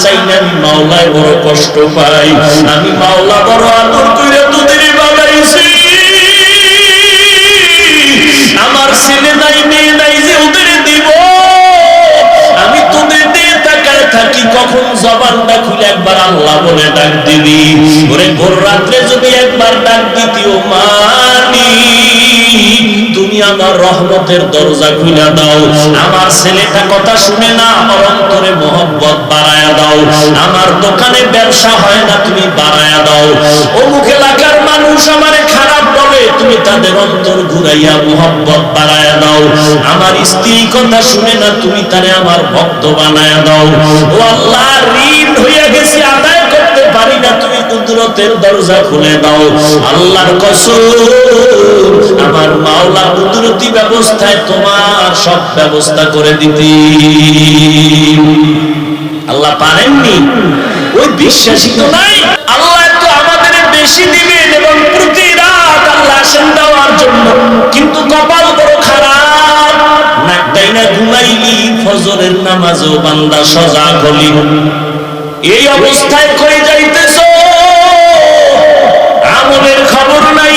চাই না, আমি মাওলায় বড় কষ্ট পাই। আমি মাওলা বড় আদর করে তোদের বানাইছি, আমার ছেলে নাই মেয়ে নাই যে ওদের দিব। আমি তোদের দিয়ে তাকায় থাকি, কখন জবানটা খুলে একবার আল্লাহ বলে ডাক দিবি। ওরে ভোর রাত্রে যদি একবার ডাক দিতিও মানি, তুমি আমার রহমতের দরজা খুলে দাও। আমার ছেলেটা কথা শুনে না, আমার অন্তরে মোহব্বত বাড়ায়া দাও। আমার দোকানে ব্যবসা হয় না, তুমি বাড়ায়া দাও। অমুক এলাকার মানুষ আমারে খারাপ বলে, তুমি তাদের অন্তর ঘুরাইয়া মোহব্বত বাড়ায়া দাও। আমার স্ত্রী কথা শুনে না, তুমি তারে আমার ভক্ত বানায়া দাও। ও আল্লাহ, ঋণ হইয়া গেছি, আদায় করতে পারি না, তুমি কুদরতের দরজা খুলে দাও। আল্লাহর কসম, আমার মাওলা কুদরতি ব্যবস্থায় তোমার সব ব্যবস্থা করে দিতি। আল্লাহ পারেননি? ওই বিশ্বাসী তো নাই। আল্লাহ তো আমাদের বেশি দিবেন এবং প্রতি রাত আল্লাহ আসেন দেওয়ার জন্য, কিন্তু কপাল বড় খারাপ। নাকটাই না ঘুমাইলি, ফজরের নামাজও বান্দা সজাগ হলি, এই অবস্থায় কই যাইতেছো? আমলের খবর নাই,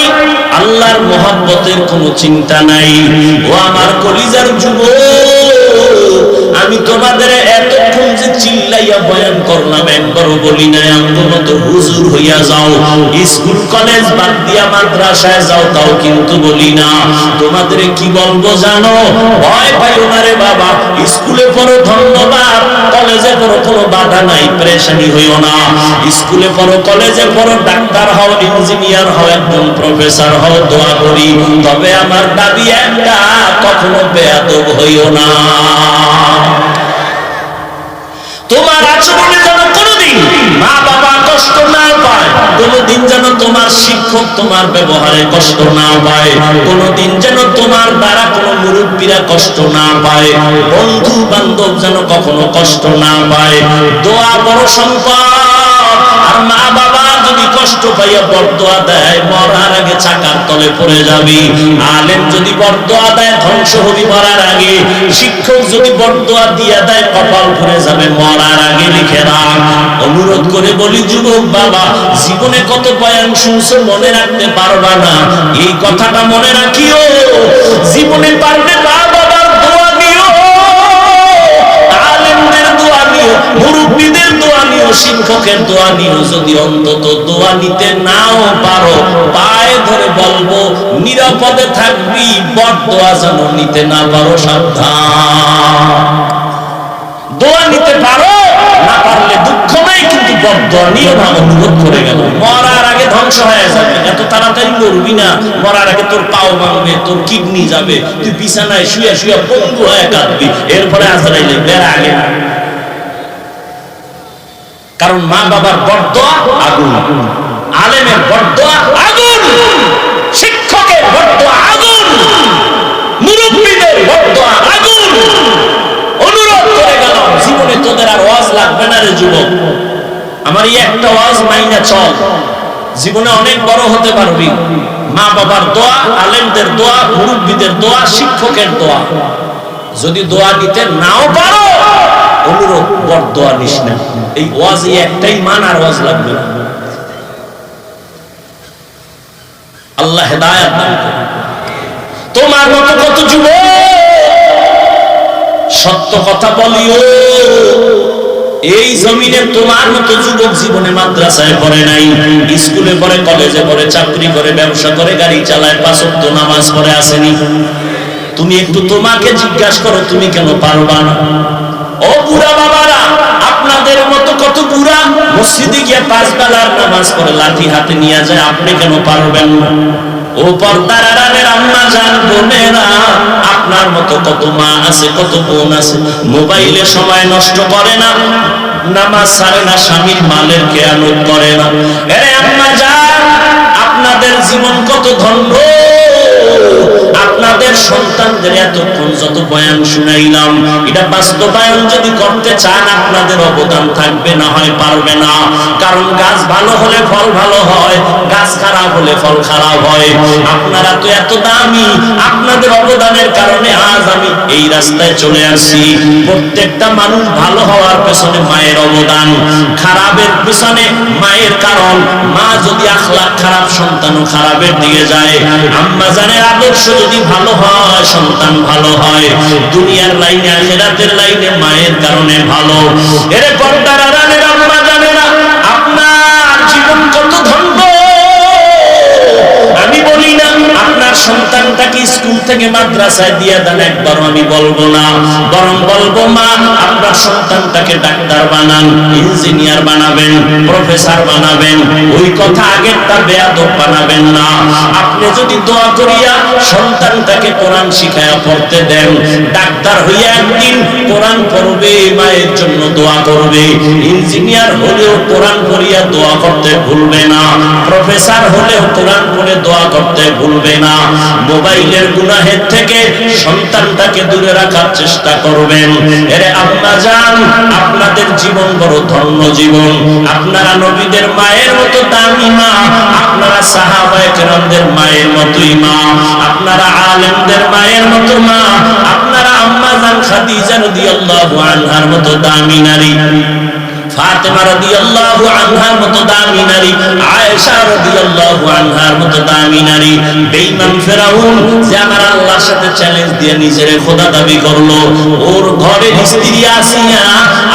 আল্লাহর মোহাব্বতের কোনো চিন্তা নাই। ও আমার কলিজার যুবক, আমি তোমাদের এতক্ষণ যে চিল্লাইয়া বয়ান করলাম, একবারও বলি নাই আমগো তো হুজুর হইয়া যাও, স্কুল কলেজ বাদ দিয়া মাদ্রাসায় যাও, তাও কিন্তু বলি না। তোমাদের কি বলবো জানো? ভয় পাইও না রে বাবা, স্কুলে পড়ো ধন্যবাদ, কলেজে পড়ো কোনো বাধা নাই, পরেশানি হইও না। স্কুলে পড়ো, কলেজে পড়ো, ডাক্তার হও, ইঞ্জিনিয়ার হও, একজন প্রফেসর হও, দোয়া করি। তবে আমার দাবি একটা, কখনো বেয়াদব হইও না। তোমার আচরণে যেন কোনোদিন মা বাবা কষ্ট না পায়, কোনোদিন যেন তোমার শিক্ষক তোমার ব্যবহারে কষ্ট না পায়, কোনোদিন যেন তোমার দ্বারা কোনো মুরব্বীরা কষ্ট না পায়, বন্ধু বান্ধব যেন কখনো কষ্ট না পায়। দোয়া বড় সম্পদ। আর মা বাবা যদি কষ্ট পাইয়া বরদোয়া দেয়, মরার আগে চাকার তলে পড়ে যাবি। আলেম যদি বরদোয়া দেয়, ধ্বংস হবি মরার আগে। শিক্ষক যদি বরদোয়া দিয়া দেয়, কপাল ভরে যাবে মরার আগে। লিখে রাখ। অনুরোধ করে বলি যুবক বাবা, জীবনে কত বয়ান শুনছো, মনে রাখতে পারবা না, এই কথাটা মনে রাখিও। জীবনে পারবে মা বাবার দোয়া নিও, আলেমদের দোয়া নিও, মুরব্বীদের দোয়া নিও, শিক্ষকের দোয়া নিও। যদি অন্তত দোয়া নিতে নাও পারো, পায়ে ধরে বলবো নিরাপদে থাকবি, বরদোয়া যেন নিতে না পারো, সাবধান। দোয়া নিতে পারো, না পারলে দুঃখ নাই, কিন্তু বরদোয়া নিও না। অনুরোধ করে গেল, মরার আগে ধ্বংস হয়ে যাবে, এত তাড়াতাড়ি মরবি না। মরার আগে তোর পাও ভাঙবে, তোর কিডনি যাবে, তুই বিছানায় শুয়ে শুয়ে পঙ্গু হয়ে কাঁদবি। এরপরে আজরাইলে বের আগে। কারণ মা বাবার বরদোয়া আগুন, আলেমের বরদোয়া আগুন, শিক্ষকের বরদোয়া আগুন, মুরব্বীদের বরদোয়া আগুন। অনুরোধ করে গেলাম, জীবনে তোদের আর ওয়াজ লাগবে না রে যুবক। আমার এই একটা ওয়াজ মাইনা চল, জীবনে অনেক বড় হতে পারবি। মা বাবার দোয়া, আলেমদের দোয়া, মুরব্বীদের দোয়া, শিক্ষকের দোয়া। যদি দোয়া নিতে নাও পারো, অনুরোধ, বরদোয়া নিস না। এই ওয়াজ একটাই মান, আর ওয়াজ লাগবে না। আল্লাহ হেদায়েত দান করুন। তোমার মতো কত যুবক সত্য কথা বলিও, এই জমিনে তোমার মতো যুবক জীবনে মাদ্রাসায় পড়ে নাই, স্কুলে পড়ে, কলেজে পড়ে, চাকরি করে, ব্যবসা করে, গাড়ি চালায়, পাঁচ ওয়াক্ত নামাজ পড়ে আসেনি। তুমি একটু তোমাকে জিজ্ঞাসা করো, তুমি কেন পারবা না? ও বুড়া বাবারা, আপনাদের মতো কত বুড়া মসজিদে গিয়ে 5 বেলার নামাজ পড়ে লাঠি হাতে নিয়ে যায়, আপনি কেন পারবেন না? ও পর্দার আড়ালের আম্মা জান বোনেরা, আপনার মতো কত মা আছে, কত বোন আছে, মোবাইলে সময় নষ্ট করে না, নামাজ ছাড়ে না, স্বামীর মালের খেয়ানত করে না। আরে আম্মা জান, আপনাদের জীবন কত ধন্য, আপনাদের সন্তানদের এতক্ষণ যত বয়ান শুনাইলাম, এটা বাস্তবায়ন যদি করতে চান আপনাদের অবদান থাকবে, না হয় পারবে না। কারণ গাছ ভালো হলে ফল ভালো হয়, গাছ খারাপ হলে ফল খারাপ হয়। আপনারা তো এত দামি, আপনাদের অবদানের কারণে আজ আমি এই রাস্তায় চলে আসি। প্রত্যেকটা মানুষ ভালো হওয়ার পেছনে মায়ের অবদান, খারাপের পেছনে মায়ের কারণ। মা যদি আখলাক খারাপ, সন্তানও খারাপের দিকে যায়। আম্মা জানের আদর্শ যদি ভালো হয়, সন্তান ভালো হয়। দুনিয়ার লাইনে আখিরাতের লাইনে মায়ের কারণে ভালো। এর পর্দার আড়ালের আম্মা জানেরা, আপনার জীবন কত ধন্য। আমি বলি না আপনার সন্তানটাকে স্কুল থেকে মাদ্রাসায় দিয়ে দেন, একবারও আমি বলবো না, বরং বলবো মা আপনার সন্তানটাকে ডাক্তার বানান, ইঞ্জিনিয়ার বানাবেন, প্রফেসর বানাবেন। ওই কথা আগেরটা বেয়াদব বানাবেন না। আপনি যদি দোয়া করিয়া সন্তানটাকে কোরআন শিখায়া পড়তে দেন, ডাক্তার হইয়া একদিন কোরআন পড়বে, মায়ের জন্য দোয়া করবে। ইঞ্জিনিয়ার হলেও কোরআন পড়িয়া দোয়া করতে ভুলবে না, প্রফেসর হলেও কোরআন পড়ে দোয়া করতে ভুলবে না। মোবাইলের গুনাহের থেকে সন্তানটাকে দূরে রাখার চেষ্টা করবেন। এরে আম্মা জান, আপনাদের জীবন বড় ধন্য জীবন। আপনারা নবীদের মায়ের মতো দামি মা, আপনারা সাহাবায়ে কেরামদের মায়ের মতোই মা, আপনারা আলেমদের মায়ের মতো মা, আপনারা আম্মা জান খাদিজা রাদিয়াল্লাহু আনহার মতো দামি নারী, ফাতেমা রাদিয়াল্লাহু আনহার মতো দামি নারী, আয়েশা রাদিয়াল্লাহু আনহার মতো দামি নারী। বেঈমান ফেরাউন যে আমার আল্লাহর সাথে চ্যালেঞ্জ দিয়ে নিজের খোদা দাবি করলো, ওর ঘরের স্ত্রী আসিয়া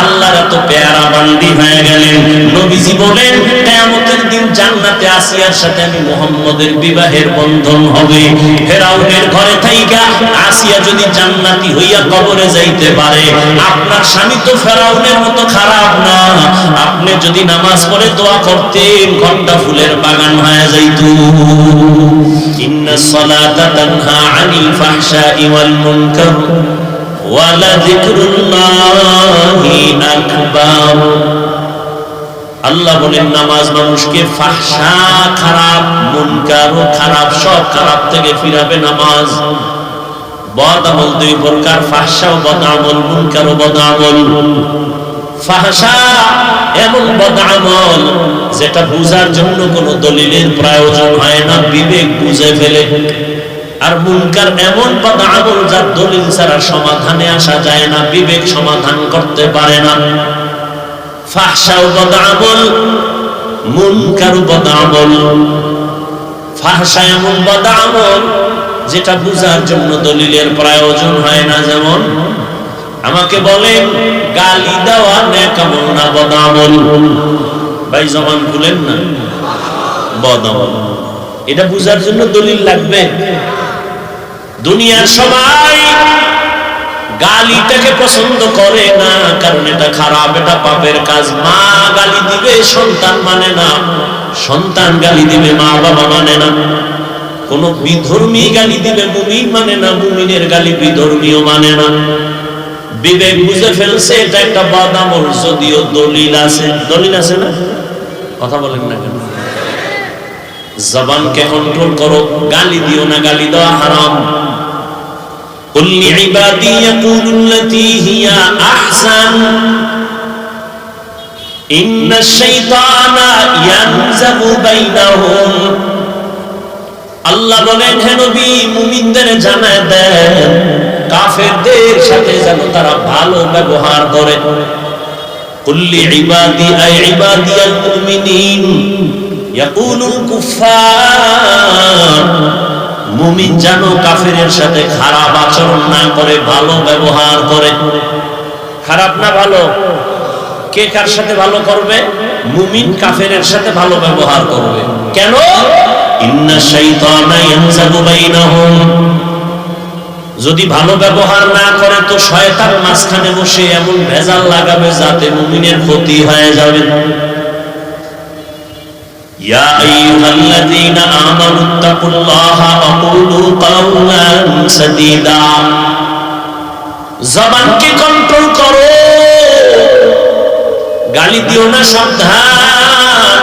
আল্লাহর এত পেয়ারা বান্দি হয়ে গেলেন। নবীজি বলেন কিয়ামতের দিন জান্নাতে আসিয়ার সাথে আমি মুহাম্মদের বিবাহের বন্ধন হবে। ফেরাউনের ঘরে থাইকা আসিয়া যদি জান্নাতি হইয়া কবরে যাইতে পারে, আপনার স্বামী তো ফেরাউনের মতো খারাপ না। আপনি যদি নামাজ পড়ে দোয়া করতেন, ঘন্টা ফুলের বাগান হয়ে যাইত। ইন্নাস সালাতা তানহা আনিল ফাহশাই ওয়াল মুনকার ওয়া লাযিকরুল্লাহি আকবার। আল্লাহ বলেন নামাজ মানুষকে ফাহশা খারাপ, মুনকার ও খারাপ, সব খারাপ থেকে ফিরাবে নামাজ। বদ আমল দুই প্রকার, ফাহশা ও বদ আমল, মুনকার ও বদ আমল। ফাহশা এমন বদ আমল যেটা বুঝার জন্য কোনো দলিলের প্রয়োজন হয় না, বিবেক বুঝে ফেলে। আর মুনকার এমন বদ আমল যার দলিল ছাড়া সমাধানে আসা যায় না, বিবেক সমাধান করতে পারে না। ফাহশা ও বদ আমল, মুনকার ও বদ আমল। ফাহশা এমন বদ আমল যেটা বুঝার জন্য দলিলের প্রয়োজন হয় না। যেমন আমাকে বলেন গালি দেওয়া নেক আমল না বদ আমল? ভাই জবান খুলেন না, বদ আমল। এটা বুঝার জন্য দলিল লাগবে। দুনিয়ার সবাই গালিটাকে পছন্দ করে না, কারণ এটা খারাপ, এটা পাপের কাজ। মা গালি দিবে, সন্তান মানে না। সন্তান গালি দিবে, মা বাবা মানে না। কোন বিধর্মী গালি দিবে, মুমিন মানে না। মুমিনের গালি বিধর্মীও মানে না। বিবেক বুঝে ফেলছে এটা একটা বদ আমল, যদিও দলিল আছে। দলিল আছে না? কথা বলেন না কেন? জবানকে কন্ট্রোল করো, গালি দিও না, গালি দেওয়া হারাম। কুল লিইবাদি ইয়াকুলুল্লাতী হিয়া আহসান ইন্নাশ শাইতানা ইয়ানজাগু বাইনাহুম। আল্লাহ বলেন হে নবী, মুমিনদের জানায় দেন কাফেরদের সাথে যেন তারা ভালো ব্যবহার করে। কুল লিইবাদি আই ইবাদিয়াল মুমিনিন ইয়াকুলুল কুফার। মুমিন যেন কাফেরের সাথে খারাপ আচরণ না করে, ভালো ব্যবহার করে। খারাপ না ভালো? কে কার সাথে ভালো করবে? মুমিন কাফেরের সাথে ভালো ব্যবহার করবে। কেন? ইন্নাশ শাইতানা ইয়ানজাগু বাইনাহুম। যদি ভালো ব্যবহার না করে তো শয়তান মাঝখানে বসে এমন ভেজাল লাগাবে যাতে মুমিনের ক্ষতি হয়ে যাবে। ইয়া আইয়ুহাল্লাযীনা আমানুত্তাকুল্লাহা ওয়া কুলু কাওলান সাদীদা। জবানকে কন্ট্রোল করো, গালি দিও না, সাবধান।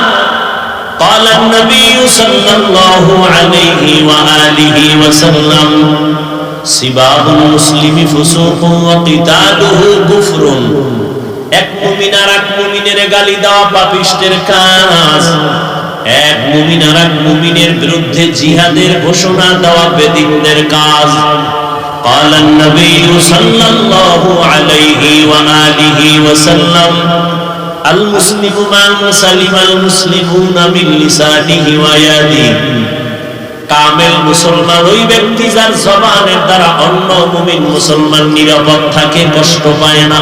قال النبي صلى الله عليه وآله وسلم سباب المسلم فسوق وقتاله كفر এক মুমিন আর এক মুমিনের গালি দেওয়া পাপিষ্টের কাজ এক মুমিন আর এক মুমিনের বিরুদ্ধে জিহাদের ঘোষণা দেওয়া বেদিনদের কাজ قال النبي صلى الله عليه وآله وسلم المسلم من سلم المسلمون من لسانه ويده কামেল মুসলমান ওই ব্যক্তি যার জবানের দ্বারা অন্য মুমিন মুসলমান নিরাপদ থাকে কষ্ট পায় না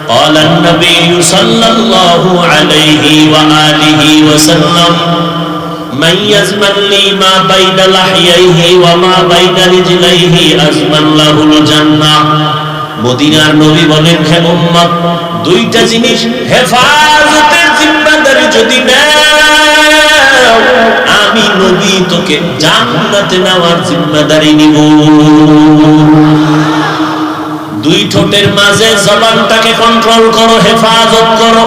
قال النبي صلى الله عليه وآله وسلم من يزمن لي ما بين لحييه وما بين رجليه أزمن له الجنة মদিনার নবী বলেন হে উম্মত দুইটা জিনিস হেফাজতের জিম্মাদারি যদি নাও আমি নবী তোকে জান্নাতে নেওয়ার জিম্মাদারি নিব দুই ঠোঁটের মাঝে জবানটাকে কন্ট্রোল করো হেফাজত করো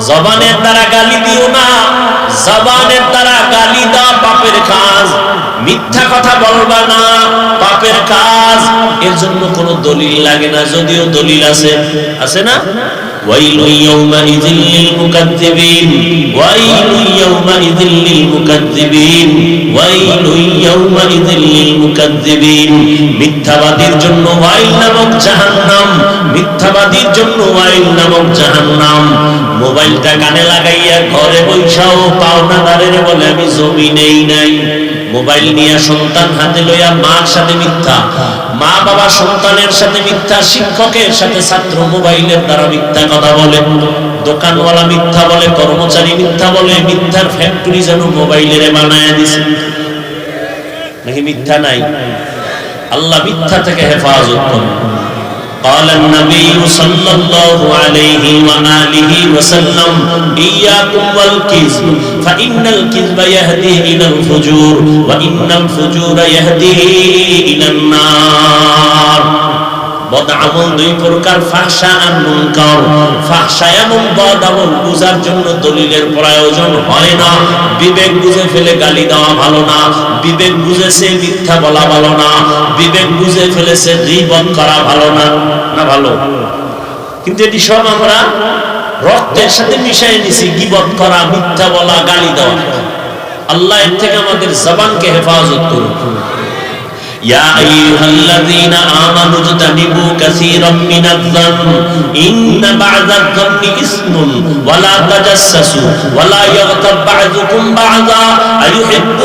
জবানের দ্বারা গালি দিও না জবানের দ্বারা গালি দাও পাপের কাজ মিথ্যা কথা বলবা না পাপের কাজ এর জন্য কোনো দলিল লাগে না যদিও দলিল আছে না ওয়াইলু ইয়াউমাইযিল লিল মুকাজ্জিবিন ওয়াইলু ইয়াউমাইযিল লিল মুকাজ্জিবিন ওয়াইলু ইয়াউমাইযিল লিল মুকাজ্জিবিন মিথ্যাবাদীর জন্য ওয়াইল নামক জাহান্নাম মিথ্যাবাদীর জন্য ওয়াইল নামক জাহান্নাম মোবাইলটা কানে লাগাইয়া ঘরে বৈশাও পাওনাদারের বলে আমি জমি নেই নাই মোবাইল নিয়ে সন্তান হাতে লইয়া মার সাথে মিথ্যা মা বাবা সন্তানের সাথে মিথ্যা শিক্ষকের সাথে ছাত্র মোবাইলের দ্বারা মিথ্যা কথা বলে দোকানওয়ালা মিথ্যা বলে কর্মচারী মিথ্যা বলে মিথ্যার ফ্যাক্টরি যেন মোবাইলের বানায় দিছে নাকি মিথ্যা নাই আল্লাহ মিথ্যা থেকে হেফাজত করেন قال النبي صلى الله عليه وآله وسلم إياكم والكذب فإن الكذب يهدي إلى الفجور وإن الفجور يهدي إلى النار বদ আমল দুই প্রকার ফাহশা আর মুনকার ফাহশা এবং বদ আমল বুঝার জন্য দলিলের প্রয়োজন হয় না বিবেক বুঝে ফেলে গালি দেওয়া ভালো না বিবেক বুঝেছে মিথ্যা বলা ভালো না বিবেক বুঝে ফেলেছে গীবত করা ভালো না না ভালো কিন্তু এটি সব আমরা রক্তের সাথে মিশিয়ে নিছি গীবত করা মিথ্যা বলা গালি দেওয়া আল্লাহ এর থেকে আমাদের জবানকে হেফাজত করুন يا أيها الذين آمنوا اجتنبوا كثيرا من الظن إن بعض الظن إثم ولا تجسسوا ولا يغتب بعضكم بعضا أيحب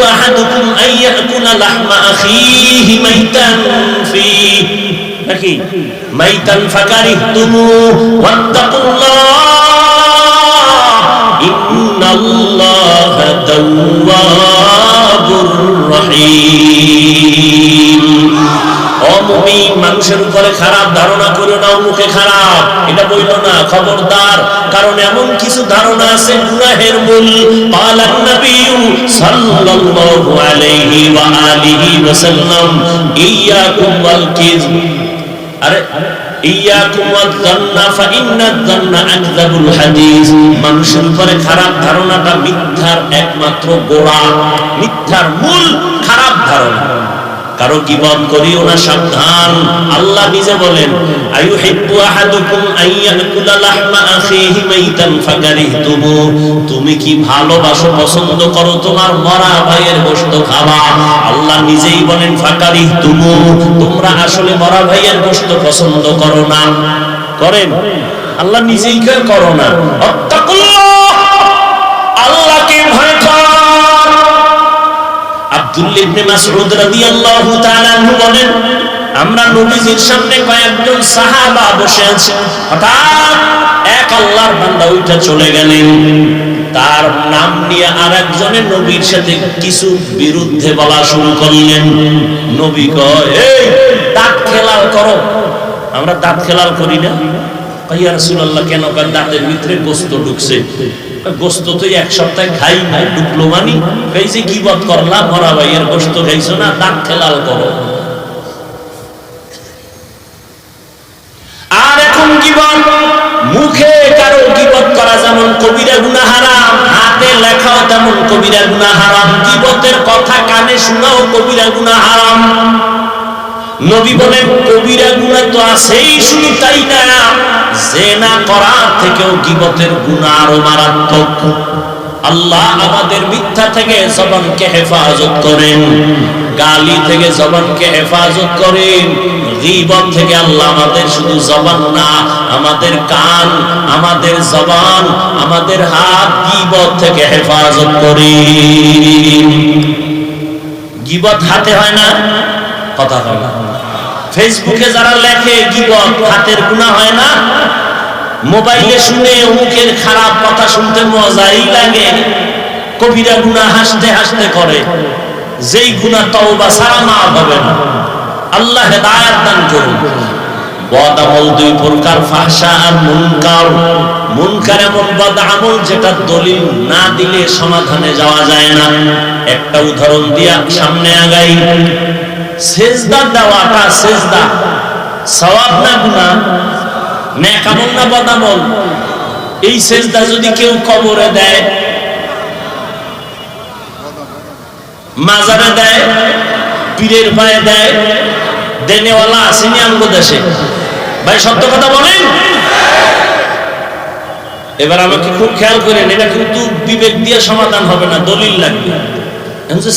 أحدكم أن يأكل لحم أخيه ميتا فكرهتموه واتقوا الله إن الله تواب রহিম ও মুমিন মানুষের উপরে খারাপ ধারণা করো না মুখে খারাপ এটা বইলো না খবরদার কারণ এমন কিছু ধারণা আছে গুনাহের মূল পালান নবী সাল্লাল্লাহু আলাইহি ওয়া আলিহি ওয়াসাল্লাম ইয়াকুম ওয়াল কিযব আরে ইয়াকুম ওয়ায-যান্না ফাইন্নায-যান্না আকযাবুল হাদিস মানুষের উপরে খারাপ ধারণাটা মিথ্যার একমাত্র গোড়া মিথ্যার মূল খারাপ ধারণা কারো গীবত করিও না সাবধান আল্লাহ নিজে বলেন আইয়ুহিব্বু আহাদুকুম আইয়াকুলা লাহমা আখিহি মাইতান ফাকারিহতুমু তুমি কি ভালোবাসো পছন্দ করো তোমার মরা ভাইয়ের গোশত খাওয়া আল্লাহ নিজেই বলেন ফাকারিহতুমু তোমরা আসলে মরা ভাইয়ের গোশত পছন্দ করো না করেন আল্লাহ নিজেই করো না আত্তাকুল্লাহ আল্লাহকে ভয় করো আব্দুল্লাহ ইবনে মাসউদ রাদিয়াল্লাহু তাআলা আনহু বলেন আমরা নবীজির সামনে কয়েকজন সাহাবা বসে আছি হঠাৎ এক আল্লাহর বান্দা উঠে চলে গেলেন তার নাম নিয়ে আরেকজনের নবীর সাথে কিছু বিরুদ্ধে বলা শুরু করলেন নবী কয় এই দাঁত খেলাল করো আমরা দাঁত খেলাল করি না ইয়া রাসূলুল্লাহ কেন কার দাঁতের ভিতরে গোশত ঢুকছে গোশত তো এক সপ্তাহ খাই না ঢুকলো মানি এই যে গীবত করলাম মরা ভাইয়ের গোশত খাইছো না দাঁত খেলাল করো আর এখন গীবত মুখে কারো গীবত করা যেমন কবিরা গুনাহ হারাম হাতে হাতে লেখাও তেমন কবিরা গুনাহ হারাম, গীবতের কথা কানে শোনাও কবিরা গুনাহ হারাম। নবী বলেন কবিরা গুনাহ তো আছেই, শুধু তাই না, জিনা করার থেকেও গীবতের গুনাহ আরো মারাত্মক। আল্লাহ আমাদের মিথ্যা থেকে জবানকে হেফাজত করেন, গালি থেকে জবানকে হেফাজত করেন, গীবত থেকে আল্লাহ আমাদের শুধু জবান না, আমাদের কান, আমাদের জবান, আমাদের হাত গীবত থেকে হেফাজত করেন। গীবত হাতে হয় না, কথা হয় না। ফেসবুকে যারা লেখে গীবত, হাতের গুনাহ হয় না। মোবাইলে শুনে মুখের খারাপ কথা শুনতে মজাই লাগে, কবিরা গুনাহ হাসতে হাসতে করে, যেই গুনাহ তওবা ছাড়া মাফ হবে না। আল্লাহ হেদায়েত দান করুন। বদ আমল দুই প্রকার, ফাহশা আর মুনকার। মুনকার এমন বদ আমল যেটা দলিল না দিলে সমাধানে যাওয়া যায় না। একটা উদাহরণ দিয়া সামনে আগাই। সেজদা দেওয়াটা, সেজদা সওয়াব না গুনাহ? নেক আমল না বদ আমল? এই সেজদা যদি কেউ কবরে দেয়, মাজারে দেয়, পীরের পায়ে দেয়, দেনেওয়ালা আসেনি আমগো দেশে? ভাই সত্য কথা বলেন। এবার আমাকে খুব খেয়াল করেন, এটা কিন্তু বিবেক দিয়ে সমাধান হবে না, দলিল লাগবে।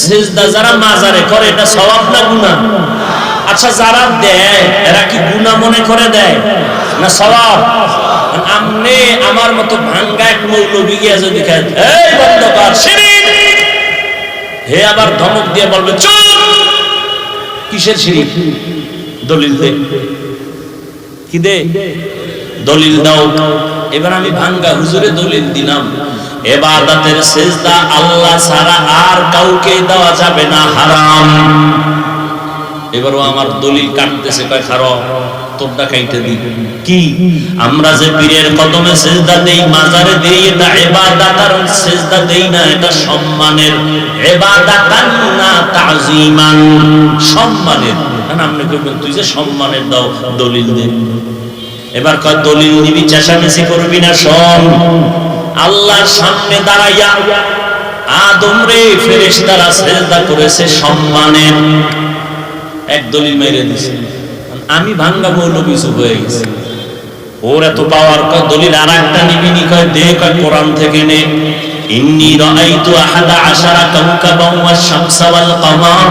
সেজদা যারা মাজারে করে এটা সওয়াব না গুনাহ? আচ্ছা যারা দেয় এরা কি গুনাহ মনে করে দেয় না সওয়াব? আমনে আমার মতো ভাঙ্গা এক মৌলবি গিয়া যদি খায়, এই বন্ধ কর শিরিক, হে আবার ধমক দিয়ে বলবে চুপ। কিসের শিরিক? দলিল দে। কি দে? দলিল দাও। এবার আমি ভাঙ্গা হুজুরে দলিল দিলাম, ইবাদতের সিজদা আল্লাহ ছাড়া আর কাউকে দেওয়া যাবে না, হারাম। এবারও আমার দলিল কাটতেছে, কয় খারাপ, তোরটা কাইতে দি। কি আমরা যে পীরের কদমে সিজদা দেই, মাজারে দেই, এটা ইবাদত আর সিজদা দেই না, এটা সম্মানের। ইবাদাতান না তাজিমান, সম্মানের। না আপনি কইবেন তুই যে সম্মানের দাও, দলিল দে। এবার কয় দলিল নিবি, চেঁচামেচি করবি না। শোন, আল্লাহর সামনে দাঁড়াইয়া আদম রে ফেরেশতারা সিজদা করেছে সম্মানের, এক দলিল মেরে দিছে। আমি ভাঙ্গা মৌলবি চুপ হয়ে গেছি। ওর এত পাওয়ার, কয় দলিল আর একটা নিবি নি? কয় দে। কয় কোরআন থেকে নে। ইন্নী রাআইতু আহাদা আশারা কাওকাবান ওয়াশ শামসা ওয়াল কমার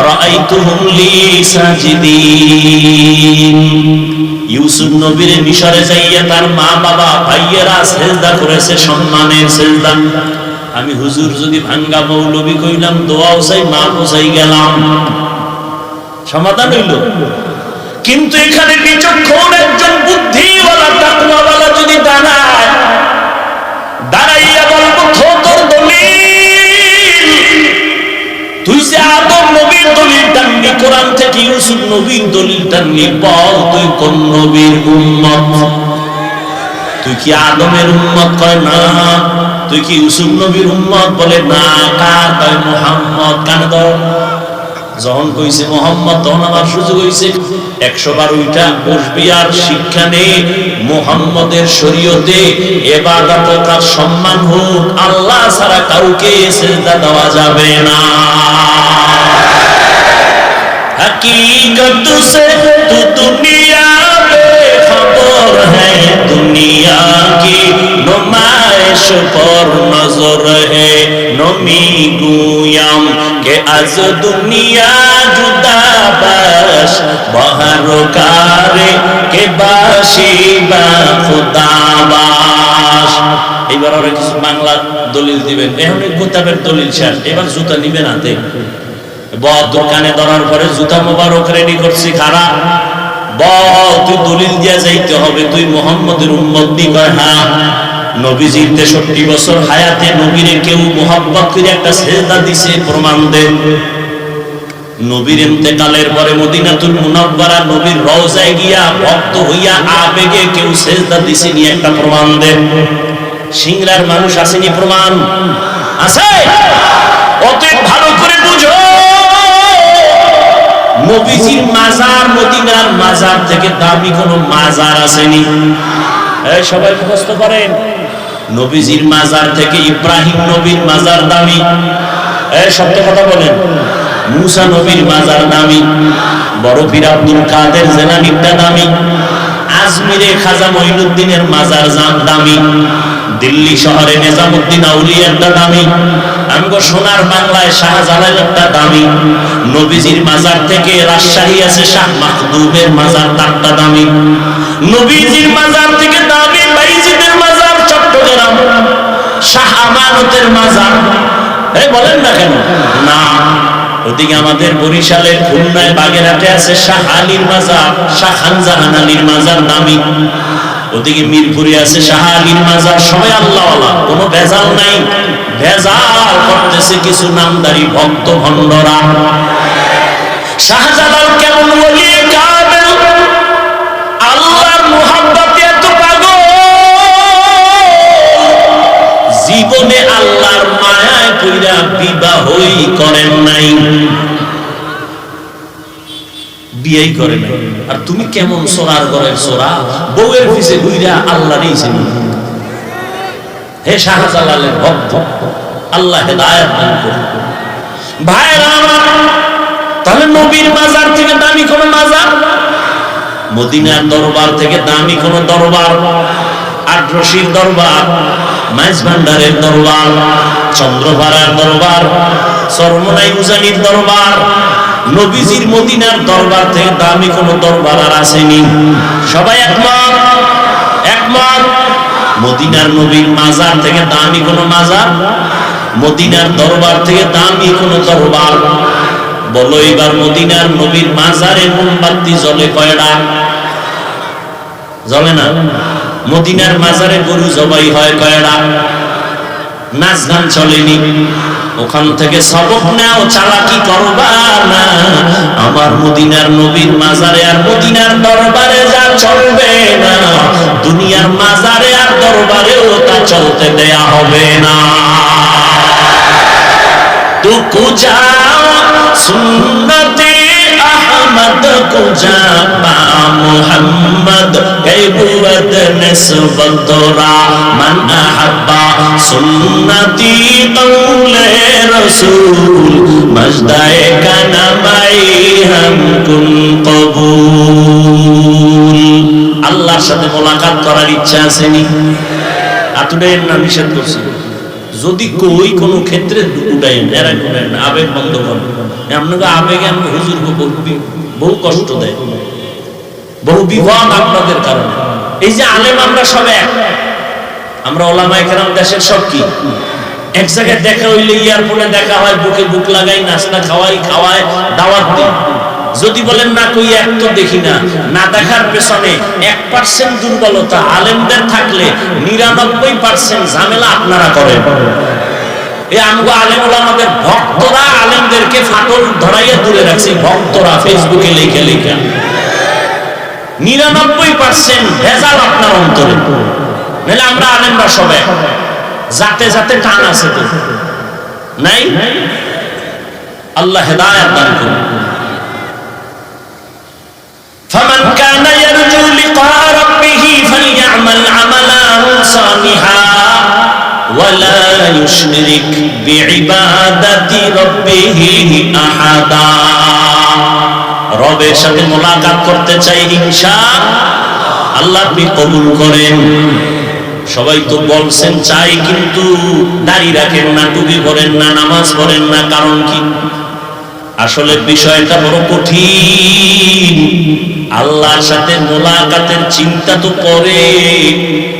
রাআইতুহুম লি সাজিদিন। ইউসুফ নবীর মিশরে যাইয়া তার মা বাবা ভাইয়েরা সিজদা করেছে সম্মানের সিজদা। আমি হুজুর যদি ভাঙ্গা মৌলবি কইলাম, দোয়াও চাই, মাফও চাই, গেলাম, সমাধান হইল। কিন্তু এখানে বিচক্ষণ একজন বুদ্ধিওয়ালা তাকওয়াওয়ালা যদি দাঁড়াইয়া বলবো তোর দলিল, তুই যে আদম নবীর দলিল টানবি কোরআন থেকে, ইউসুফ নবীর দলিল টানবি, বল তুই কোন নবীর উম্মত? তুই কি আদমের উম্মত? কয় না। তুই কি ইউসুফ নবীর উম্মত? বলে না। কার? কয় মুহাম্মদ। কানে ধর। যখন কইছে মুহাম্মদ তখন আমার সুযোগ হইছে 100 বার ওইটা বসবি আর শিক্ষা নে। মুহাম্মদের শরীয়তে ইবাদত কার সম্মান হোক, আল্লাহ ছাড়া কাউকে সিজদা দেওয়া যাবে না। हकीकत से तू दुनिया बेखबर है, दुनिया की नुमाइश पर नजर है। नमी गुयाम के आज दुनिया जुदा बाश, बाहर कारे के बाशी बा खुदा बाश। এবার ওরা কিছু বাংলা দলিল দিবেন, এখন কিতাবের দলিল শেষ, এবার জুতা নিবেন হাতে। দোকানে ধরার পরে জুতা মোবারক রেডি করছি, খারাপ। বল তুই দলিল দিয়া যাইতে হবে, তুই মুহাম্মদের উম্মত নি? কয় হ্যাঁ। নবীজির 63 বছর হায়াতে নবীরে কেউ মুহাব্বত করে একটা সিজদা দিছে, প্রমাণ দে। নবীর ইন্তেকালের পরে মদিনাতুল মুনাওয়ারা নবীর রওজায় গিয়া ভক্ত হইয়া আবেগে কেউ সিজদা দিছে, নিয়ে একটা প্রমাণ দে। সিংড়ার মানুষ আসেনি, প্রমাণ আছে? অতএব ভালো করে বুঝো, নবীজির মাজার মদিনার মাজার থেকে দামি কোন মাজার আসেনি। এই সবাই মুখস্থ করেন, নবীজির মাজার থেকে ইব্রাহিম নবীর মাজার দামি, সত্য কথা বলেন। মুসা নবীর মাজার দামি, বড় পীর আব্দুল কাদের জিলানীরটা দামি, আজমিরে খাজা মঈনুদ্দিনের মাজার দামি, দিল্লি শহরে নিজামুদ্দিন আউলিয়ারটা দামি, আমগো সোনার বাংলায় শাহজালালেরটা দামি, নবীজির মাজার থেকে রাজশাহী আছে শাহ মাহদুবের মাজার তারটা দামি, নবীজির মাজার থেকে দামি বাইজিদের মাজার চট্টগ্রাম শাহ আমানতের মাজার। বলেন না কেন না? ওদিকে আমাদের বরিশালের খুলনায় বাগেরহাটে আছে শাহ আলীর মাজার, শাহ খানজাহান আলীর মাজার দামি, ওদিকে মিরপুরে আছে শাহ আলীর মাজার। সবাই আল্লাহওয়ালা, কোনো ভেজাল নাই। ভেজাল করতেছে কিছু নামদারি ভক্ত ভণ্ডরা। শাহজালাল কেমন ওলি কামেল, আল্লাহর মুহাব্বতে এত পাগল, জীবনে আল্লাহর মায়ায় পইরা বিবাহই করেন নাই, বিয়েই করে নাই। আর তুমি কেমন সোনার ঘরের সোরা, বউয়ের পিছে ঘুইরা আল্লাহরই চিনি। হে শাহজালালের ভক্ত, আল্লাহ হেদায়েত দান করুন। ভাইরা আমার, তাহলে নবীর মাজার থেকে দামি কোন মাজার, মদিনার দরবার থেকে দামি কোন দরবার, আটরশির দরবার, মাইজ ভান্ডারের দরবার, চন্দ্রপাড়ার দরবার, চরমনাই উজানির দরবার, নবীজির মদিনার দরবার থেকে দামি কোন দরবার আর আসেনি। সবাই একমত? একমত। মদিনার নবীর মাজার থেকে দামি কোন মাজার, মদিনার দরবার থেকে দামি কোন দরবার? বলো এবার, মদিনার নবীর মাজারে মোমবাতি জ্বলে কয়টা? জ্বলে না। মদিনার মাজারে গরু জবাই হয় কয়টা? নাচ গান চলেনি। ওখান থেকে সবক নাও, চালাকি করবা না। আমার মদিনার নবীর মাজারে আর মদিনার দরবারে যা চলবে না, দুনিয়ার মাজারে আর দরবারেও তা চলতে দেয়া হবে না। তুকু যাও সুন্নতে আহমদ কো জাবা মুহাম্মদ কৈবুত নিসবত তোরা মান আহাব্বা সুন্নতি কওলে রাসূল মজদায়ে কানামাই হাম কুন কবুল। আল্লাহর সাথে মোলাকাত করার ইচ্ছা আছে নি? আতুডের না নিষেধ করছে? যদি কই কোন ক্ষেত্রে উঠাইন, এরা উঠাইন, আবেগ বন্ধ করেন। আপনাকে আবেগে আমি হুজুর বহু কষ্ট দেয়, বহু বিভাগ আপনাদের কারণে। এই যে আলেম আমরা সব এক, আমরা ওলামায়ে কেরাম দেশের সব কি এক জায়গায় দেখা হইলে এয়ারপোর্টে দেখা হয়, বুকে বুক লাগাই, নাস্তা খাওয়াই, দাওয়াত দিই। যদি বলেন না কই এক তো দেখি না, না দেখার পেছনে 1% দুর্বলতা আলেমদের থাকলে 99% ঝামেলা আপনারা করেন। এই আমগো আলেম ওলামাদের ভক্তরা আলেমদেরকে ফাটল ধরাইয়া দূরে রাখছে। ভক্তরা ফেসবুকে লিখে 99% ভেজাল আপনার অন্তরে। নাহলে আমরা আলেমরা সবাই যাতে যাতে টান আছে তো নাই। আল্লাহ হেদায়েত দান করুন। فمن كان يرجو لقاء ربه فليعمل عملا صالحا ولا يشرك بعبادة ربه أحدا। রবের সাথে মোলাকাত করতে চাই ইনশাআল্লাহ, আপনি কবুল করেন। সবাই তো বলছেন চাই, কিন্তু দাড়ি রাখেন না, টুপি পরেন না, নামাজ পড়েন না, কারণ কি? আসলে বিষয়টা বড় কঠিন। আল্লাহর সাথে মোলাকাতের চিন্তা তো করে,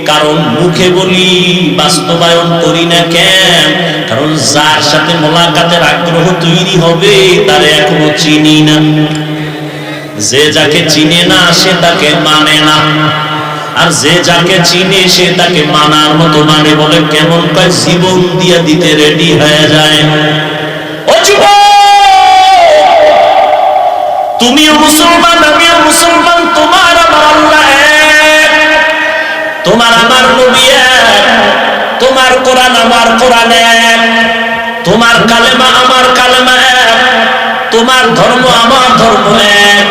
কারণ মুখে বলি, বাস্তবায়ন করি না কেন? কারণ যার সাথে মোলাকাতের আগ্রহ তৈরি হবে তারে এখনো চিনি না। যে যাকে চিনে না সে তাকে মানে না, আর যে যাকে চিনে সে তাকে মানার মতো মানে। বলে কেমন? কয় জীবন দিয়া দিতে রেডি হয়ে যায়। ও যুবক, তুমিও মুসলমান, আমিও মুসলমান, তোমার আমার আল্লাহ এক, তোমার আমার নবী এক, তোমার কোরআন আমার কোরআন এক, তোমার কালেমা আমার কালেমা এক, তোমার ধর্ম আমার ধর্ম এক,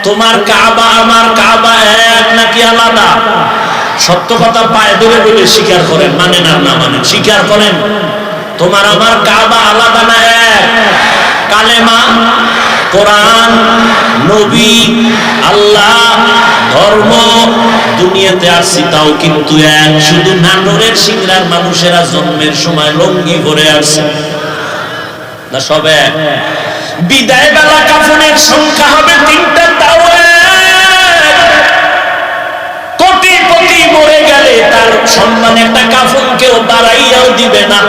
তোমার কাবা আমার কাবা এক, নাকি আলাদা? সত্য কথা পায়ে ধরে বলে স্বীকার করেন, মানেন আর না মানেন স্বীকার করেন। তোমার আমার কাবা আলাদা না এক? কালেমা, কোরআন, নবী, আল্লাহ, ধর্ম, দুনিয়াতে আসছি তাও কিন্তু এক। শুধু নাটোরের সিংড়ার মানুষেরা জন্মের সময় লঙ্গি পরে আসছে না, সব এক। বিদায় বেলা কাফনের সংখ্যা হবে 3টা, তাও কোটিপতি মরে গেলে তার সম্মানে একটা কাফন কেউ বাড়াইয়াও দিবে না।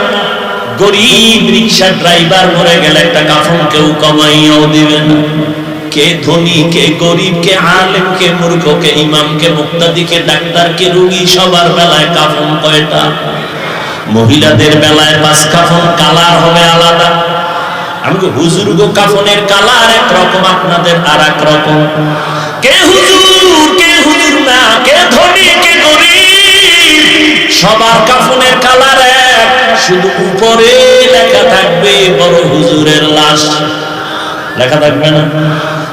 গরিব রিক্সা ড্রাইভার মরে গেলে একটা কাফন কেউ কমাইয়াও দিবে না। কে ধনী, কে গরিব, কে আলেম, কে মূর্খ, কে ইমাম, কে মুক্তাদি, কে ডাক্তার, কে রোগী, সবার বেলায় কাফন কয়টা? মহিলাদের বেলায় 5 কাফন, কালার হবে আলাদা। আমাকে হুজুর গো কাফনের কালার একরকম, আপনাদের আর এক রকম। কে হুজুর, কে হুজুর না, কে ধনী, কে গরিব, সবার কাফনের কালার এক। শুধু উপরে লেখা থাকবে বড় হুজুরের লাশ, লেখা থাকবে না।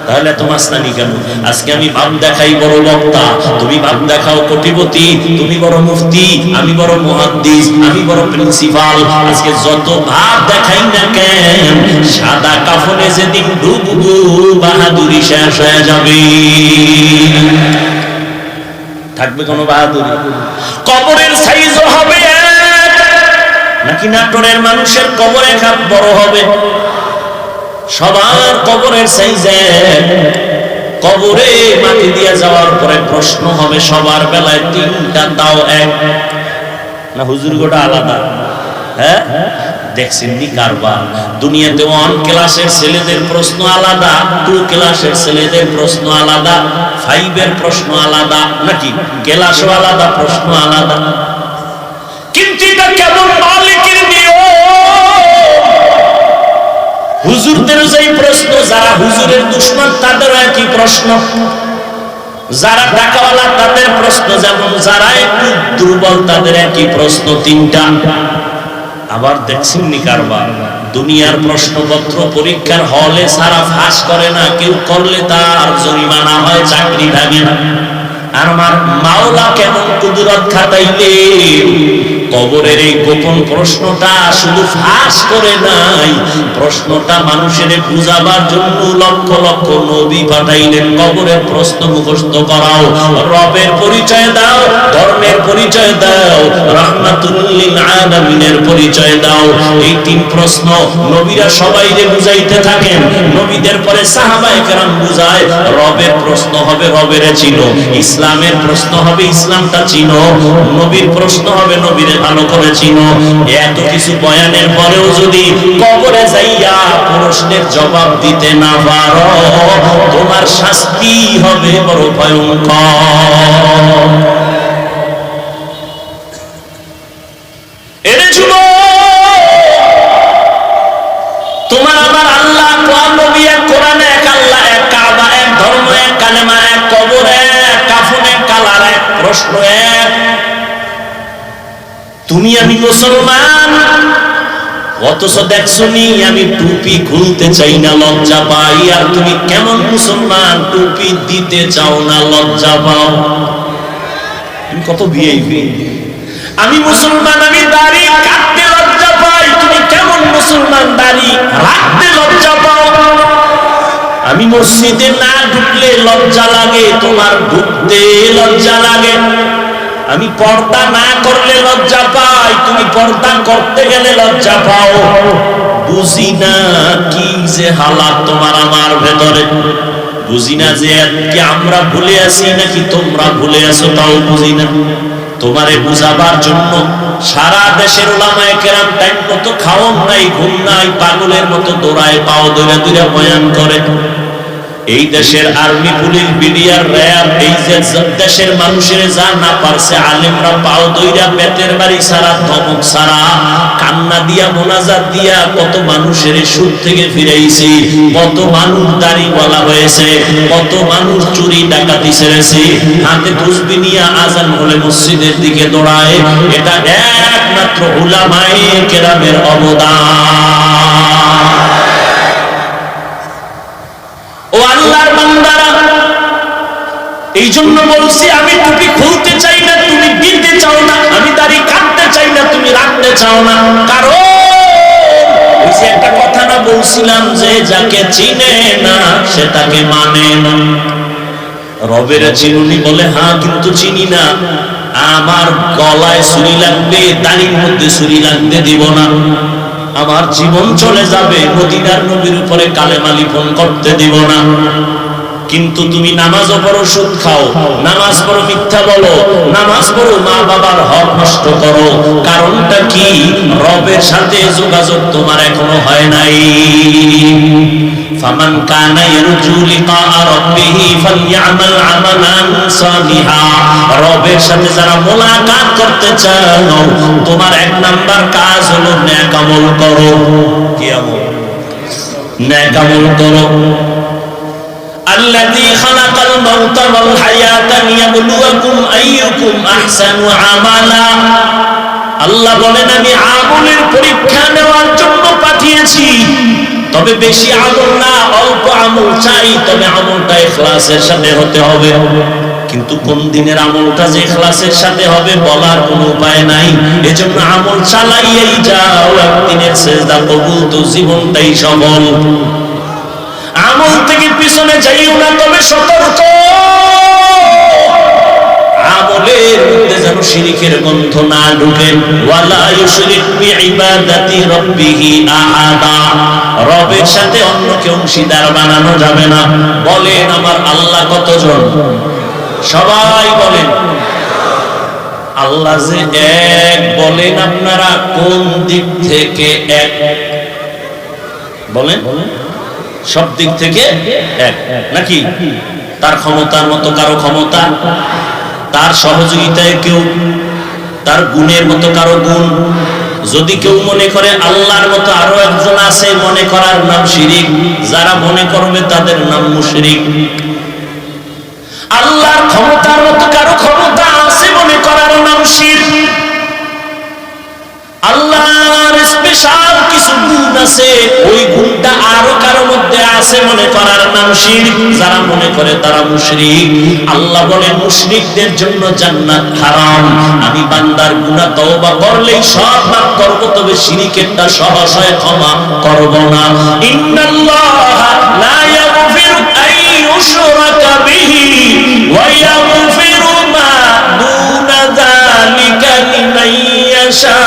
তাহলে তো মাস্তানি কেন? আজকে আমি ভাব দেখাই বড় বক্তা, তুমি ভাব দেখাও কোটিপতি, তুমি বড় মুফতি, আমি বড় মুহাদ্দিস, আমি বড় প্রিন্সিপাল। আজকে যত ভাব দেখাই না কেন, সাদা কাফনে যেদিন ডুববো বাহাদুরি শেষ হয়ে যাবে। থাকবে কোনো বাহাদুরি? কবরের সাইজও হবে এক, নাকি নাটোরের মানুষের কবরে খাপ বড় হবে? সবার কবরের সাইজে। কবরে মাটি দিয়ে যাওয়ার পরে প্রশ্ন হবে সবার বেলায় 3টা, তাও এক না? হুজুর গোটা আলাদা। হ্যাঁ, দেখছেন নি কারবার? দুনিয়াতে 1 ক্লাসের ছেলেদের প্রশ্ন আলাদা, 2 ক্লাসের ছেলেদের প্রশ্ন আলাদা, 5 এর প্রশ্ন আলাদা, নাকি ক্লাসও আলাদা, প্রশ্ন আলাদা। কিন্তু এটা কেমন মালিকের নিয়ম? হুজুরদের যেই প্রশ্ন, যারা হুজুরের দুশমন তাদেরও একই প্রশ্ন, যারা টাকাওয়ালা তাদের প্রশ্ন যেমন, যারা একটু দুর্বল তাদের একই প্রশ্ন, 3টা। আবার দেখছেন নি কারবার? দুনিয়ার প্রশ্নপত্র পরীক্ষার হলে সারা ফাঁস করে না, কেউ করলে তার জরিমানা হয়, চাকরি থাকে না। আর আমার মাওলা কেমন কুদরত খাটাইলে কবরের এই গোপন প্রশ্নটা শুধু ফাঁস করে নাই, প্রশ্নটা মানুষের বুঝাবার জন্য লক্ষ লক্ষ নবী পাঠাইলেন। কবরের প্রশ্ন মুখস্থ করাও, রবের পরিচয় দাও, ধর্মের পরিচয় দাও, রাহমাতুল লিল আলামিনের পরিচয় দাও। এই 3 প্রশ্ন নবীরা সবাইকে বুঝাইতে থাকেন। নবীদের পরে সাহাবায়ে কেরাম বুঝায়। রবের প্রশ্ন হবে রবের চিনো, ইসলামের প্রশ্ন হবে ইসলামটা চিনো, নবীর প্রশ্ন হবে নবীরে ভালো করে চিনো। এত কিছু বয়ানের পরেও যদি কবরে যাইয়া প্রশ্নের জবাব দিতে না পারো, তোমার শাস্তি হবে বড় ভয়ঙ্কর। এরে যুবক, তোমার আমার আল্লাহ, নবী এক, কোরআন এক, আল্লাহ এক, কাবা এক, ধর্ম এক, কালেমা এক, কবর এক, কাফন এক, কালার এক, প্রশ্ন এক। তুমি আমি মুসলমান, অথচ দেখছো নি আমি টুপি খুলতে চাই না, লজ্জা পাই। আর তুমি কেমন মুসলমান, টুপি দিতে চাও না, লজ্জা পাও। তুমি কত ভিআইপি। আমি মুসলমান, আমি দাড়ি কাটতে লজ্জা পাই। তুমি কেমন মুসলমান, দাড়ি রাখতে লজ্জা পাও। আমি মসজিদে না ঢুকলে লজ্জা লাগে, তোমার ঢুকতে লজ্জা লাগে। আমি পর্দা না করলে লজ্জা পাই, তুমি পর্দা করতে গেলে লজ্জা পাও। বুঝি না কি যে হালাত তোমার আমার ভেতরে, বুঝি না যে কি আমরা ভুলে আছি নাকি তোমরা ভুলে আছো, তাও বুঝি না। তোমারে বুঝাবার জন্য সারা দেশের উলামায়ে কেরাম টাইম মতো খাওন নাই, ঘুম নাই, পাগলের মতো দৌড়ায়, পাও দৌড়া দৌড়া বয়ান করে। এই দেশের আর্মি, পুলিশ, বিডিআর, র‍্যাব, এই যে দেশের মানুষের যা না পারছে, আলেমরা পাও দইরা, পেটের বাড়ি সারা, ধমক সারা, কান্না দিয়া, মোনাজাত দিয়া কত মানুষের সুদ থেকে ফিরাইছে, কত মানুষ দাড়ি বলা হয়েছে, কত মানুষ চুরি ডাকাতি ছেড়েছে, হাতে তসবিহ নিয়ে আজান হলে মসজিদের দিকে দৌড়ায়। এটা একমাত্র উলামায়ে কেরামের অবদান। ও আল্লাহর বান্দারা, এই জন্য বলছি আমি টুপি খুলতে চাই না, তুমি দিতে চাও না, আমি দাড়ি কাটতে চাই না, তুমি রাখতে চাও না। কারণ ওই যে একটা কথা না বলছিলাম যে যাকে চিনে না সে তাকে মানে না। রবের চিনুনি বলে হ্যাঁ কিন্তু চিনি না, আমার গলায় ছুরি লাগবে, দাড়ির মধ্যে ছুরি লাগতে দিব না, আমার জীবন চলে যাবে, মদিনার নবীর উপরে কালেমা লিপন করতে দিব না। কিন্তু তুমি নামাজও পড়ো, সুদ খাও, নামাজ পড়ো, মিথ্যা বলো, নামাজ পড়ো, মা বাবার হক নষ্ট করো। কারণটা কি? রবের সাথে যোগাযোগ তোমার এখনো হয় নাই। ফামান কানা ইয়ারজু লিকা রাব্বিহি ফালইআমাল আমালান সালিহা। রবের সাথে যারা মোলাকাত করতে চাও, তোমার এক নাম্বার কাজ হলো নেক আমল করো। কি আমল? নেক আমল করো। الذي خلق الموت والحياة ليبلوكم أيكم أحسن عملا। আল্লাহ বলেন আমি আমলের পরীক্ষা নেওয়ার জন্য পাঠিয়েছি, তবে বেশি আমল না, অল্প আমল চাই, তবে আমলটা ইখলাসের সাথে হতে হবে। কিন্তু কোন দিনের আমলটা যে ইখলাসের সাথে হবে বলার কোনো উপায় নাই। এজন্য আমল চালাইয়েই যাও, একদিনের সেজদা কবুল তো জীবনটাই সফল। আমল থেকে পিছনে যাইও না, তবে সতর্ক, আমলের মধ্যে যেন শিরকের গন্ধ না ঢুকে। ওয়ালা ইউশরিক বিইবাদাতি রাব্বিহি আহাদা। রবের সাথে অন্যকে অংশীদার বানানো যাবে না। বলেন আমার আল্লাহ কতজন? সবাই বলেন আল্লাহ যে এক। বলেন আপনারা কোন দিক থেকে এক? বলেন সব দিক থেকে এক নাকি? তার ক্ষমতার মতো কারো ক্ষমতা, তার সহযোগিতায় কেউ, তার গুণের মতো কারো গুণ। যদি কেউ মনে করে আল্লাহর মতো আরো একজন আছে, মনে করার নাম শিরিক। যারা মনে করবে তাদের নাম মুশরিক। আল্লাহর ক্ষমতার মতো কারো ক্ষমতা আছে মনে করার নাম শিরক। আল্লাহর স্পেশাল কিছু গুণ আছে, ওই গুণটা আরো কারো মধ্যে আছে মনে করার নাম শিরক। যারা মনে করে তারা মুশরিক। আল্লাহ বলেন মুশরিকদের জন্য জান্নাত হারাম। আমি বান্দার গুনাহ তওবা করলেই সব মাফ করব, তবে শিরকেরটা সহসায় ক্ষমা করব না। ইন্নাল্লাহা লা ইয়াগফিরু আন ইউশরাকা বিহি ওয়া ইয়াগফিরু মা দুনা যালিকা লিমান ইয়াশা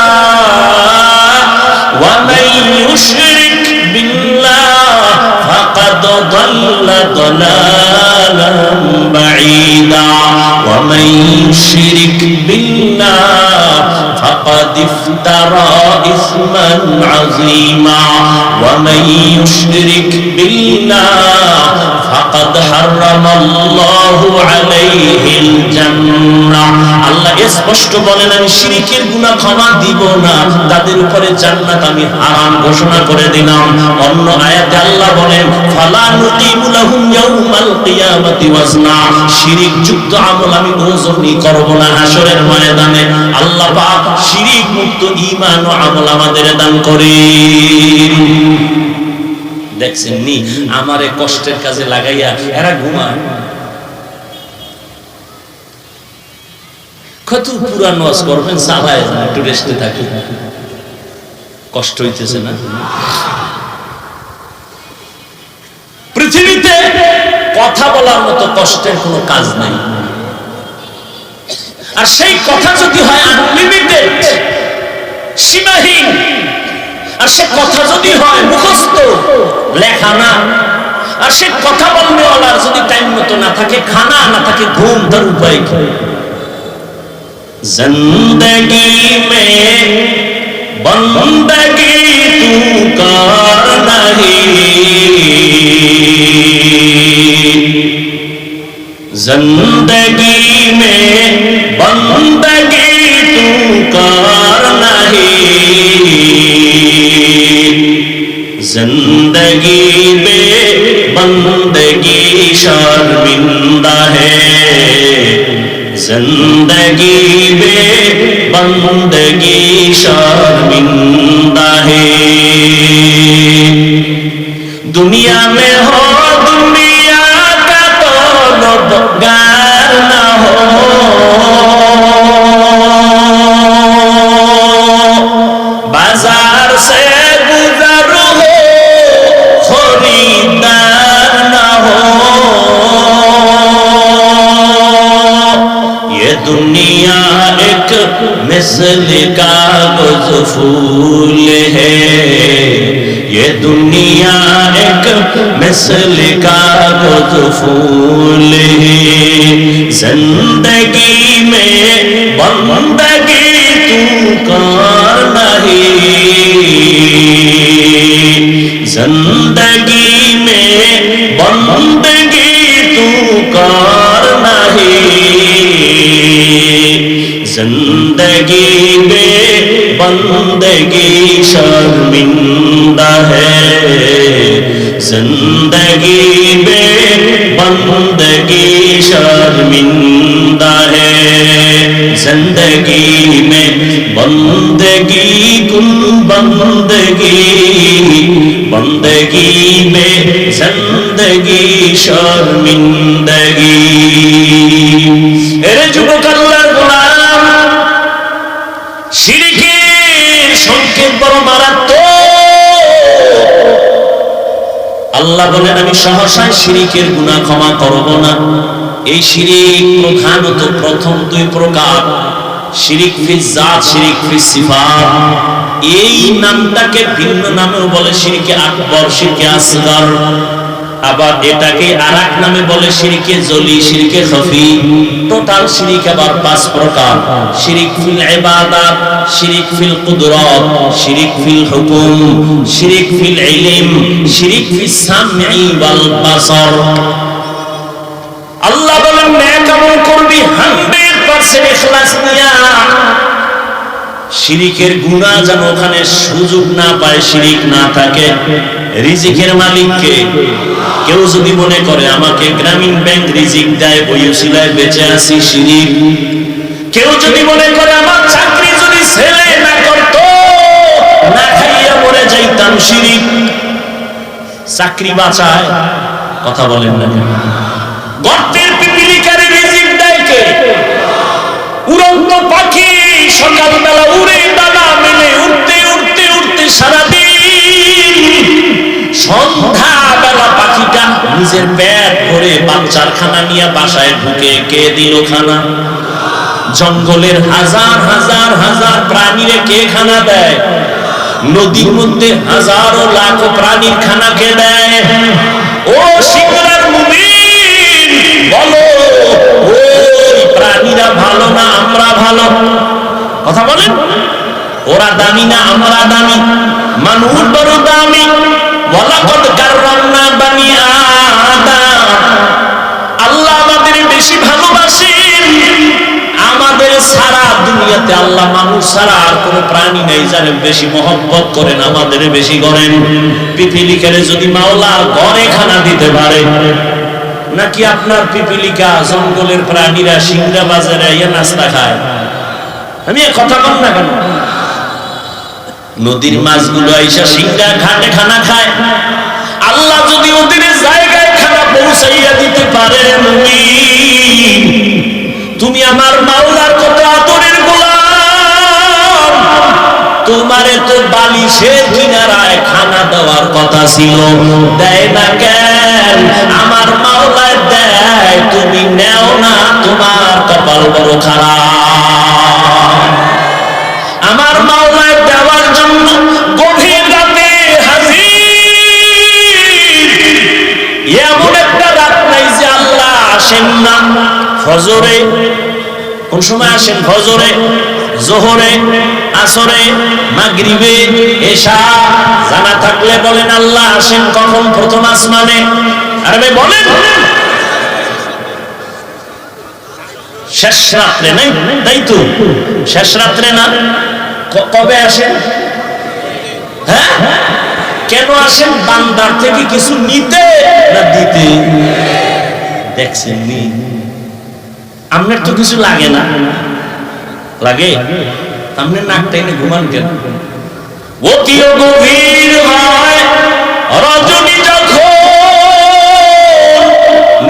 ومن يشرك بالله فقد ضل ضلالا بعيدا ومن يشرك بالله فقد افترى إثما عظيما ومن يشرك بالله فقد حرم الله عليه الجنة। আল্লাহ স্পষ্ট বলেন আমি শিরকের গুনাহ ক্ষমা দিব না, তাদের উপরে জান্নাত আমি হারাম ঘোষণা করে দিলাম। অন্য আয়াতে আল্লাহ বলেন ফালা নুকিমু লাহুম ইয়াউমাল কিয়ামাতি ওয়াজনা। শিরক যুক্ত আমল আমি ওজনই করব না হাসরের ময়দানে। আল্লাহ পাক শিরক মুক্ত ঈমান ও আমল আমাদের দান করেন। দেখছেন নি আমারে কষ্টের কাজে লাগাইয়া এরা ঘুমায়। কত পুরান ওয়াজ করবেন, চালায় একটু রেস্টে থাকি, কষ্ট হইতেছে না? পৃথিবীতে কথা বলার মতো কষ্টের কোনো কাজ নাই। আর সেই কথা যদি হয় আনলিমিটেড, সীমাহীন, আর সে কথা যদি হয় মুখস্থ লেখা না, আর সে কথা বলনেওয়ালার যদি টাইম মতো না থাকে, খানা না থাকে, ঘুম, তার উপায় কি? जिंदगी में बंदगी तू कर नहीं, जिंदगी में बंदगी तू कर नहीं, जिंदगी में बंदगी शर्मिंदा है, जिंदगी में बंदगी शर्मिंदा है। दुनिया में हो दुनिया का तलबगार दुनिया एक मिसल कागज फूल है, ये दुनिया एक मिसल कागज फूल है, जिंदगी में बंदगी तू कर नहीं, जिंदगी में बंदगी तू कर नहीं, जिंदगी में बंदगी शर्मिंदा है, जिंदगी में बंदगी शर्मिंदा है, जिंदगी में बंदगी कुल बंदगी, बंदगी में जिंदगी शर्मिंदगी। এরে যুবক আল্লাহর গোলাম, শিরকের সংকেত বড় মারাত্মক। আল্লাহ বলেন আমি সহসায় শিরকের গুনাহ ক্ষমা করব না। এই শিরক প্রধানত প্রথম দুই প্রকার, শিরক ফি জাত, শিরক ফি সিফাত। এই নামটাকে ভিন্ন নামেও বলে শিরকে আকবর, শিরকে আসগর। আবার এটাকে আরেক নামে বলে শিরকে জলি, শিরকে খফি। টোটাল শিরক আবার পাঁচ প্রকার: শিরক ফিল ইবাদাত, শিরক ফিল কুদরত, শিরক ফিল হুকুম, শিরক ফিল ইলম, শিরক ফিস সামঈ ওয়াল বাসর। আল্লাহ বলেন নেক আমল করবি 100% ইখলাস নিয়া, শিরকের গুনাহ যেন ওখানে সুযোগ না পায়, শিরক না থাকে। রিজিকের মালিককে কেউ যদি মনে করে আমাকে গ্রামীণ ব্যাংক রিজিক দেয়, ওই উসিলায় বেঁচে আছি, শিরক। কেউ যদি মনে করে আমার চাকরি যদি ছেলে না করত, না খাইয়া মরে যাইতাম, শিরক। চাকরি বাঁচায়, কথা বলেন না। গর্তের পিপিলিকারে রিজিক দেয় কে? উড়ন্ত পাখি সকালবেলা উড়ে ডানা মেলে উড়তে উড়তে উড়তে সারাদিন, সন্ধ্যাবেলা পাখিটা নিজের পেট ভরে বাচ্চার খানা নিয়ে বাসায় ঢুকে কে দিল খানা? জঙ্গলের হাজার হাজার হাজার প্রাণীরে কে খানা দেয়? নদীর মধ্যে হাজারো লাখো প্রাণীর খানা কে দেয়? ও সিংহরার মুমিন বলো, ওই প্রাণীরা ভালো না আমরা ভালো? কথা বলেন। ওরা দামি না আমরা দামি? মানুষ বড় দামি। ওয়ালাকাদ কাররামনা বানি আদম। আল্লাহ আমাদের বেশি ভালোবাসেন। আমাদের সারা দুনিয়াতে আল্লাহ মানুষ ছাড়া আর কোনো প্রাণী নেই যারে বেশি মহব্বত করেন, আমাদের বেশি করেন। পিপিলিকারে যদি মাওলা ঘরে খানা দিতে পারে, নাকি আপনার পিপিলিকা জঙ্গলের প্রাণীরা সিংড়া বাজারে ইয়ে নাস্তা খায়? আমি কথা বল না কেন? নদীর মাছগুলো আইসা সিংড়া ঘাটে খানা খায়। আল্লাহ যদি ওদের জায়গায় খানা পৌঁছাইয়া দিতে পারে, তুমি আমার মাওলার কত আদরের গোলাম, তোমারে তো বালিশের কিনারায় খানা দেওয়ার কথা ছিল, দেয় না কেন? আমার মাওলায় দেয়, তুমি নেও না, তোমার কপাল বড় খারাপ। আমার মাওলায় দেওয়ার জন্য গভীর রাতে হাজির। এমন একটা রাত নাই যে আল্লাহ আসেন না। ফজরে কোন সময় আসেন? ফজরে, জোহরে, আসরে, মাগরিবে, এশা। জানা থাকলে বলেন আল্লাহ আসেন কখন? প্রথম আসমানে। আরে বলেন শেষ রাত্রে নাই? তাই তো, শেষ রাত্রে না, কবে আসেন? হ্যাঁ, কেন আসেন? বান্দার থেকে কিছু নিতে না দিতে? দেখছেন নি? আপনার তো কিছু লাগে না, লাগে? আপনি নাকটা এনে ঘুমান কেন? অতিও গভীর হয় রজনী যখন,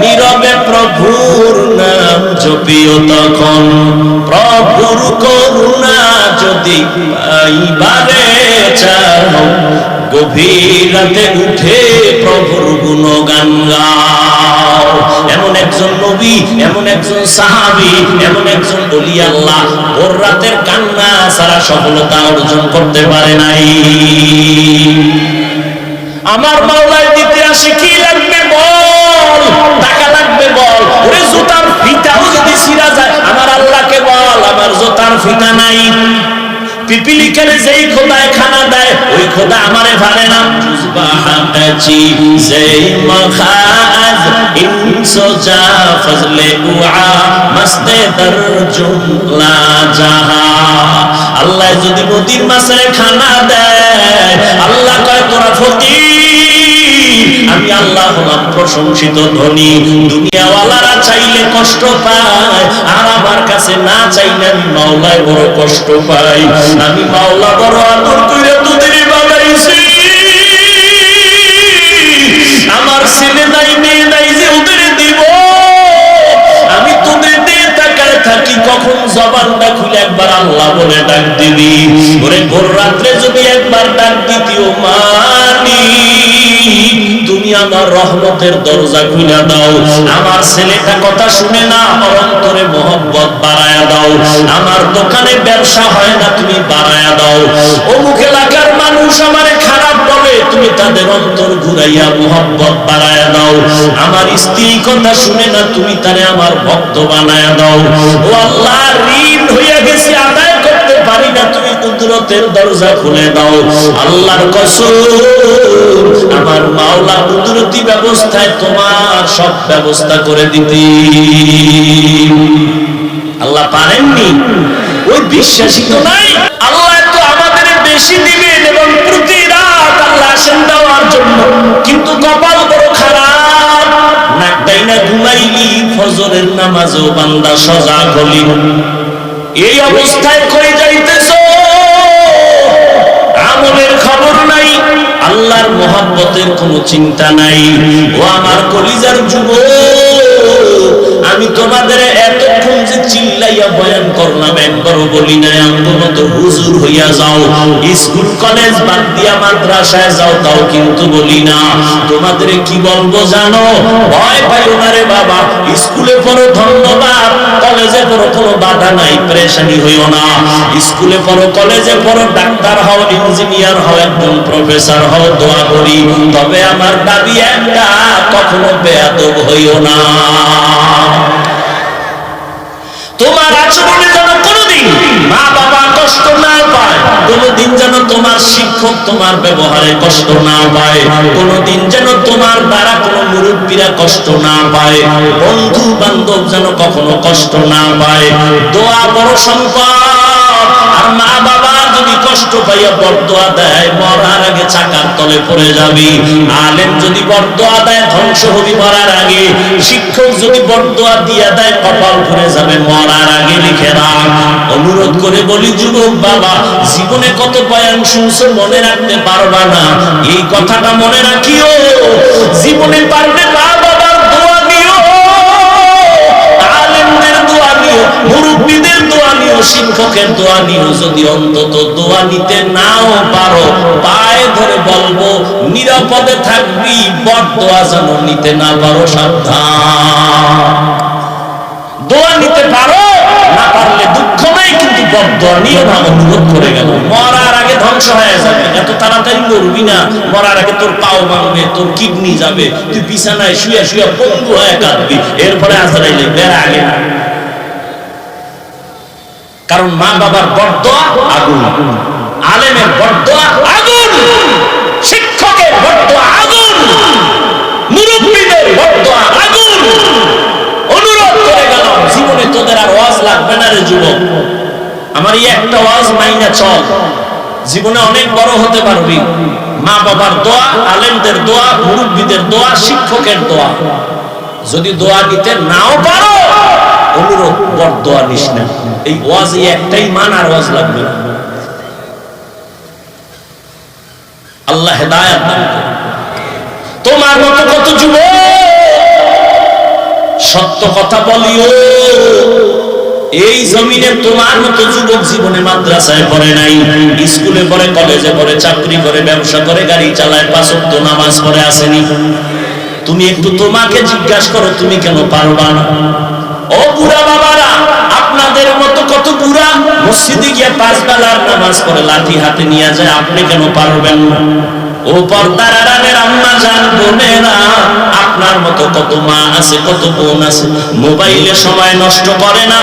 নীরবে প্রভুর নাম জপিও তখন। প্রভুর করুণা যদি পাইবারে চাও, গভীর রাতে উঠে প্রভুর গুণগান গাও। এমন একজন নবী, এমন একজন সাহাবী, এমন একজন ওলি আল্লাহ ভোর রাতের কান্না ছাড়া সফলতা অর্জন করতে পারে নাই। আমার মাওলায় দিতে আসে কি লাগবে বল, টাকা লাগবে বল, ওরে জুতার ফিতাও যদি ছিঁড়া যায় আমার আল্লাহকে বল আমার জুতার ফিতা নাই। পিপিলিকারে যেই খোদায় খানা দেয় ওই খোদা আমারে ভালে না। জুজবাহাতাচি যেই মখাজ ইনসোজা ফজলে উআ মস্তে দরজুলা জাহা। আল্লাহ যদি নদীর মাছের খানা দেয় আল্লাহ কয় তোরা ফকির, আমি আল্লাহ হলাম প্রশংসিত ধনী। দুনিয়াওয়ালারা চাইলে কষ্ট পায় আর আমার কাছে না চাইলে আমি মাওলায় বড় কষ্ট পাই। আমি মাওলা বড় আদর করে তোদের বানাইছি। আমার ছেলে নাই মেয়ে নাই যে ওদের দিব, আমি তোদের দিয়ে তাকায় থাকি কখন জবানটা খুলে একবার আল্লাহ বলে ডাক দিবি। ওরে ভোর রাত্রে যদি একবার ডাক দিতিও মানি তুমি আমার রহমতের দরজা খুলে দাও। আমার ছেলেটা কথা শুনে না অন্তরে মহব্বত বাড়ায়া দাও। আমার দোকানে ব্যবসা হয় না তুমি বাড়ায়া দাও। অমুক এলাকার মানুষ আমারে খারাপ বলে তুমি তাদের অন্তর ঘুরাইয়া মহব্বত বাড়ায়া দাও। আমার স্ত্রী কথা শুনে না তুমি তারে আমার ভক্ত বানায়া দাও। ও আল্লাহ ঋণ হইয়া গেছে আদায় করতে পারি না তুমি কুদরতের দরজা খুলে দাও। আল্লাহর কসম আমার মাওলা কুদরতি ব্যবস্থায় তোমার সব ব্যবস্থা করে দিতে। আল্লাহ পারেননি? ওই বিশ্বাসী তো নাই। আল্লাহ তো আমাদের বেশি দিবেন এবং প্রতি রাত আল্লাহ আসেন দেওয়ার জন্য, কিন্তু কপাল বড় খারাপ। নাকটাই না ঘুমাইলি ফজরের নামাজও বান্দা সজাগ হলি, এই অবস্থায় কই যাইতেছ? আমলের খবর নাই, আল্লাহর মহব্বতের কোনো চিন্তা নাই। ও আমার কলিজার যুবক, আমি তোমাদের এতক্ষণ যে চিল্লাইয়া বয়ান করলাম একবারও বলি নাই অন্তত হুজুর হইয়া যাও, স্কুল কলেজ বাদ দিয়া মাদ্রাসায় যাও, তাও কিন্তু বলি না। তোমাদের কি বলবো জানো? ভয় পাইও না রে বাবা, স্কুলে পড়ো ধন্যবাদ, কলেজে পড়ো কোনো বাধা নাই, পরেশানি হইও না। স্কুলে পড়ো কলেজে পড়ো, ডাক্তার হও, ইঞ্জিনিয়ার হও, একদম প্রফেসর হও, দোয়া করি। তবে আমার দাবি একটা, কখনো বেয়াদব হইও না। তোমার আচরণে যেন কোনোদিন মা বাবা কষ্ট না পায়, কোনোদিন যেন তোমার শিক্ষক তোমার ব্যবহারে কষ্ট না পায়, কোনোদিন যেন তোমার দ্বারা কোনো মুরব্বীরা কষ্ট না পায়, বন্ধু বান্ধব যেন কখনো কষ্ট না পায়। দোয়া বড় সম্পদ। আর মা বাবা যদি কষ্ট পাইয়া বরদোয়া দেয় মরার আগে চাকার তলে পড়ে যাবি। আলেম যদি বরদোয়া দেয় ধ্বংস হবি মরার আগে। শিক্ষক যদি বরদোয়া দিয়া দেয় কপাল ভরে যাবে মরার আগে, লিখে রাখ। অনুরোধ করে বলি যুবক বাবা, জীবনে কত বয়ান শুনছো মনে রাখতে পারবা না, এই কথাটা মনে রাখিও। জীবনে পারবে মা বাবার দোয়া নিও, আলেমদের দোয়া নিও, মুরব্বীদের দোয়া নিও, শিক্ষকের দোয়া নিও। যদি অন্তত দোয়া নিতে নাও পারো, পায়ে ধরে বলবো নিরাপদে থাকবি, বরদোয়া যেন নিতে না পারো, সাবধান। দোয়া নিতে পারো, না পারলে দুঃখ নাই, কিন্তু বরদোয়া নিয়ে না। অনুরোধ করে গেল, মরার আগে ধ্বংস হয়ে যাবে, এত তাড়াতাড়ি মরবি না। মরার আগে তোর পাও ভাঙবে, তোর কিডনি যাবে, তুই বিছানায় শুয়ে শুয়ে পঙ্গু হয়ে কাঁদবি, এরপরে আজরাইলে বেড়া আগে না। কারণ মা বাবার বরদোয়া আগুন, আলেমের বরদোয়া আগুন, শিক্ষকের বরদোয়া আগুন, মুরব্বীদের বরদোয়া আগুন। অনুরোধ করে গেলাম, জীবনে তোদের আর ওয়াজ লাগবে না রে যুবক। আমার এই একটা ওয়াজ মাইনা চল, জীবনে অনেক বড় হতে পারবি। মা বাবার দোয়া, আলেমদের দোয়া, মুরব্বীদের দোয়া, শিক্ষকের দোয়া। যদি দোয়া দিতে নাও পারো, অনুরোধ বরদোয়া নিস না। এই ওয়াজে একটাই মান, আর ওয়াজ লাগবে না। আল্লাহ হেদায়েত দান করুন। তোমার মতো কত যুবক সত্য কথা বলিও, এই জমিনে তোমার মতো যুবক জীবনে মাদ্রাসায় পড়ে নাই, স্কুলে পড়ে, কলেজে পড়ে, চাকরি করে, ব্যবসা করে, গাড়ি চালায়, 5 ওয়াক্ত নামাজ পড়ে, আসেনি? তুমি একটু তোমাকে জিজ্ঞাসা করো, তুমি কেন পারবা না? ও বুড়া বাবারা, আপনাদের মতো কত বুড়া মসজিদে গিয়ে 5 বেলার নামাজ পড়ে লাঠি হাতে নিয়ে যায়, আপনি কেন পারবেন না? ও পর্দার আড়ালের আম্মা জান বোনেরা, আপনার মতো কত মা আছে, কত বোন আছে, মোবাইলে সময় নষ্ট করে না,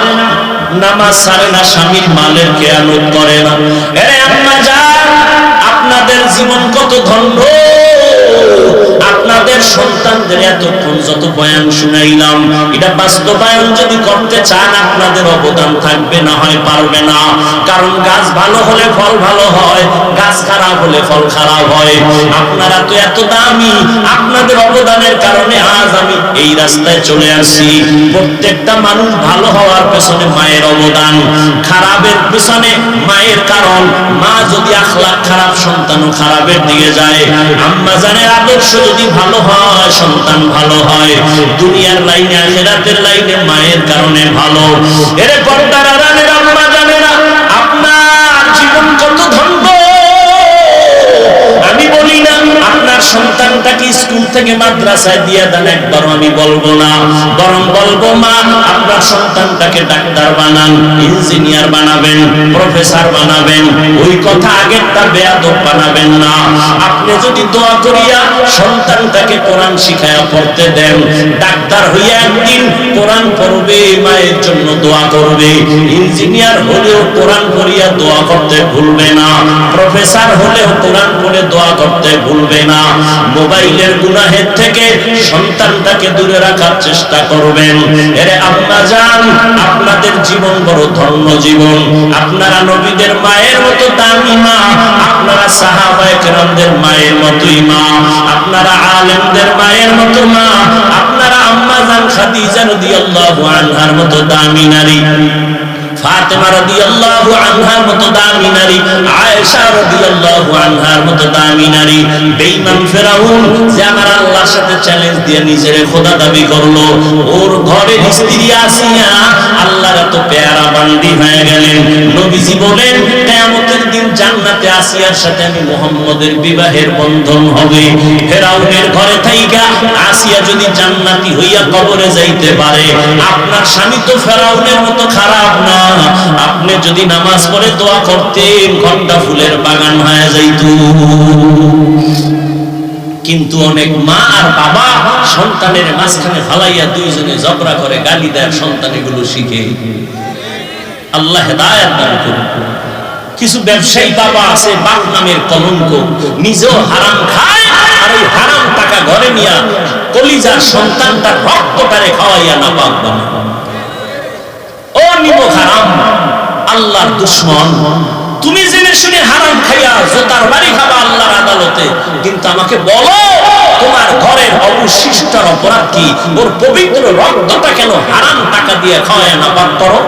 নামাজ ছাড়ে না, স্বামীর মালের খেয়ানত করে না। আরে আম্মা জান, আপনাদের জীবন কত ধন্য। আপনাদের সন্তানদের এতক্ষণ যত বয়ান শুনাইলাম, এটা বাস্তবায়ন যদি করতে চান, আপনাদের অবদান থাকবে, না হয় পারবে না। কারণ গাছ ভালো হলে ফল ভালো হয়, গাছ খারাপ হলে ফল খারাপ হয়। আপনারা তো এত দামি, আপনাদের অবদানের কারণে আজ আমি এই রাস্তায় চলে আসছি। প্রত্যেকটা মানুষ ভালো হওয়ার পেছনে মায়ের অবদান, খারাপের পেছনে মায়ের কারণ। মা যদি আখলাক খারাপ, সন্তানও খারাপের দিকে যায়। আম্মা জানের আদর্শ যদি ভালো হয়, সন্তান ভালো হয়। দুনিয়ার লাইনে, আখিরাতের লাইনে মায়ের কারণে ভালো। এর পর্দার আড়ালের আম্মা জানেরা, আপনার জীবন কত ধন্য। আমি বলি না আপনার সন্তানটাকে স্কুল থেকে মাদ্রাসায় দিয়ে দেন, একবারও আমি বলবো না, বরং বলবো মা আপনার সন্তানটাকে ডাক্তার বানান, ইঞ্জিনিয়ার বানাবেন, প্রফেসর বানাবেন। ওই কথা আগেরটা বেয়াদব বানাবেন না। আপনি যদি দোয়া করিয়া সন্তানটাকে কোরআন শিখায়া পড়তে দেন, ডাক্তার হইয়া একদিন কোরআন পড়বে, মায়ের জন্য দোয়া করবে। ইঞ্জিনিয়ার হলেও কোরআন পড়িয়া দোয়া করতে ভুলবে না, প্রফেসর হলেও কোরআন পড়ে দোয়া করতে ভুলবে না। মোবাইলের গুনাহের থেকে সন্তানটাকে দূরে রাখার চেষ্টা করবেন। এরে আম্মা জান, আপনাদের জীবন বড় ধন্য জীবন। আপনারা নবীদের মায়ের মতো দামি মা, আপনারা সাহাবায়ে কেরামদের মায়ের মতোই মা, আপনারা আলেমদের মায়ের মতো মা, আপনারা আম্মা জান খাদিজা রাদিয়াল্লাহু আনহার মতো দামি নারী, ফাতেমা রাদিয়াল্লাহু আনহার মতো দামি নারী, আয়েশা রাদিয়াল্লাহু আনহার মতো দামি নারী। বেঈমান ফেরাউন যে আমার আল্লাহর সাথে চ্যালেঞ্জ দিয়ে নিজের খোদা দাবি করলো, ওর ঘরের স্ত্রী আসিয়া আল্লাহর এত পেয়ারা বান্দি হয়ে গেলেন। নবীজি বলেন, কিয়ামতের দিন জান্নাতে আসিয়ার সাথে আমি মুহাম্মদের বিবাহের বন্ধন হবে। ফেরাউনের ঘরে থাইকা আসিয়া যদি জান্নাতি হইয়া কবরে যাইতে পারে, আপনার স্বামী তো ফেরাউনের মতো খারাপ না। আপনি যদি নামাজ পড়ে দোয়া করতেন, ঘন্টা ফুলের বাগান হয়ে যাইত। কিন্তু অনেক মা আর বাবা সন্তানের মাঝখানে ফালাইয়া দুইজনে ঝগড়া করে, গালি দেয়, সন্তান এগুলো শিখে। আল্লাহ হেদায়েত দান করুন। কিছু ব্যবসায়ী বাবা আছে, বাপ নামের কলঙ্ক, নিজেও হারাম খায়, আর ওই হারাম টাকা ঘরে নিয়া কলিজার সন্তানটার রক্তটারে খাওয়াইয়া না পাক বানায়। ও নিমক হারাম, আল্লাহর দুশমন, তুমি জেনে শুনে হারাম খাইয়া জোতার বাড়ি খাবা আল্লাহর আদালতে, কিন্তু আমাকে বলো তোমার ঘরের অবশিষ্টার অপরাধ কি? ওর পবিত্র রক্তটা কেন হারাম টাকা দিয়ে খাওয়ায় না পাক করো?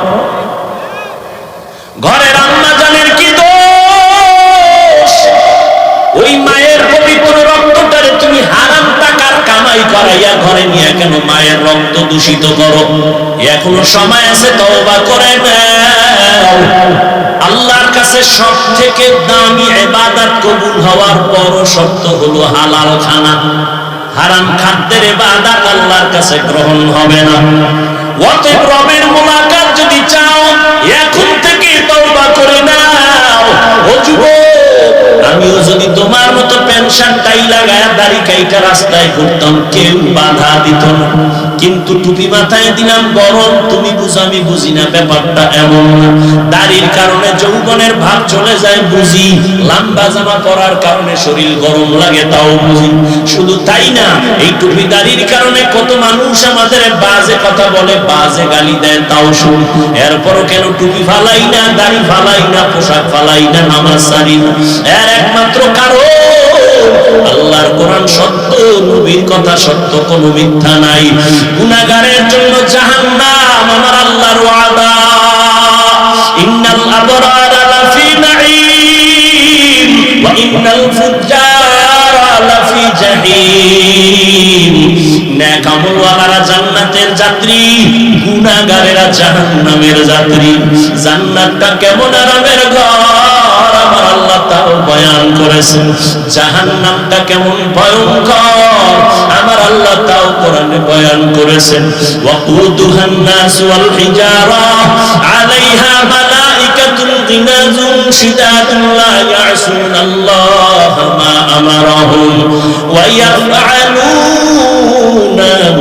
ঘরের আম্মা জানের কি দোষ? ওই মায়ের পবিত্র রক্তটারে তুমি হারাম টাকার কামাই করাইয়া ঘরে নিয়ে কেন মায়ের রক্ত দূষিত করো? এখনো সময় আছে, তওবা করে নাও। আল্লাহর কাছে সবথেকে দামি ইবাদত কবুল হওয়ার বড় শর্ত হলো হালাল খানা। হারাম খাদ্যের ইবাদত আল্লাহর কাছে গ্রহণ হবে না। অতএব রবের মুলাকাত যদি চাও, এখন থেকে তওবা করে নাও। ও যুবক, আমিও যদি তোমার মতো প্যান্ট শার্ট টাই লাগায় দাড়ি কাইটা রাস্তায় ঘুরতাম, কেউ বাধা দিত না। কিন্তু টুপি মাথায় দিলাম, গরম, তুমি বুঝো আমি বুঝি না, ব্যাপারটা এমন না। দাড়ির কারণে যৌবনের ভাব চলে যায় বুঝি, লম্বা জামা পরার কারণে শরীর গরম লাগে তাও বুঝি। শুধু তাই না, এই টুপি দাড়ির কারণে কত মানুষ আমাদের বাজে কথা বলে, বাজে গালি দেয়, তাও শুনি। এরপরও কেন টুপি ফালাই না, দাড়ি ফালাই না, পোশাক ফালাই না, নামাজ ছাড়ি না? এর একমাত্র কারণ আল্লাহর কোরআন সত্য, নবীর কথা সত্য, কোনো মিথ্যা নাই। গুনাহগারের জন্য জাহান্নাম আমার আল্লাহর ওয়াদা। ইন্নাল আবরারা লাফি নাঈম ওয়া ইন্নাল ফুজ্জারা লাফি জাহিম। নেক আমলওয়ালারা জান্নাতের যাত্রী, গুনাহগারেরা জাহান্নামের যাত্রী। জান্নাতটা কেমন আরামের ঘর, আমার আল্লাহ তাও বয়ান করেছেন। জাহান্নামটা কেমন ভয়ঙ্কর আমার আল্লাহ তাও কোরআনে বয়ান করেছেন। ওয়াকুদুহান নাস ওয়াল হিজারা আলাইহা মালাইকাতুন গিলাযুন শিদাদুন লা ইয়াসুনাল্লাহ মা আমারাহুম ওয়া ইয়াফআলুনা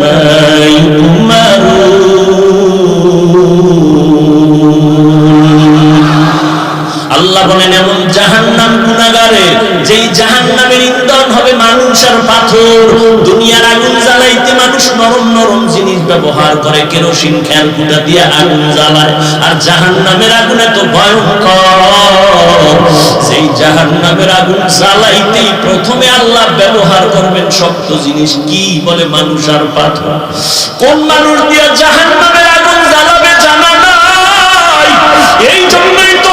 মা আল্লাহ বলেন এমন জাহান্নাম গুনাহগারে, যেই জাহান্নামের ইন্ধন হবে মানুষ আর পাথর। দুনিয়ার আগুন জ্বালাইতে মানুষ নরম নরম জিনিস ব্যবহার করে, কেরোসিন খেয়াল কুটা দিয়ে আগুন জ্বালায়। আর জাহান্নামের আগুন এত ভয়ঙ্কর, সেই জাহান্নামের আগুন জ্বালাইতেই প্রথমে আল্লাহ ব্যবহার করবেন শক্ত জিনিস। কি বলে? মানুষ আর পাথর। কোন মানুষ দিয়ে জাহান্নামের আগুন জ্বালাবে জানা নাই। এই জন্যই তো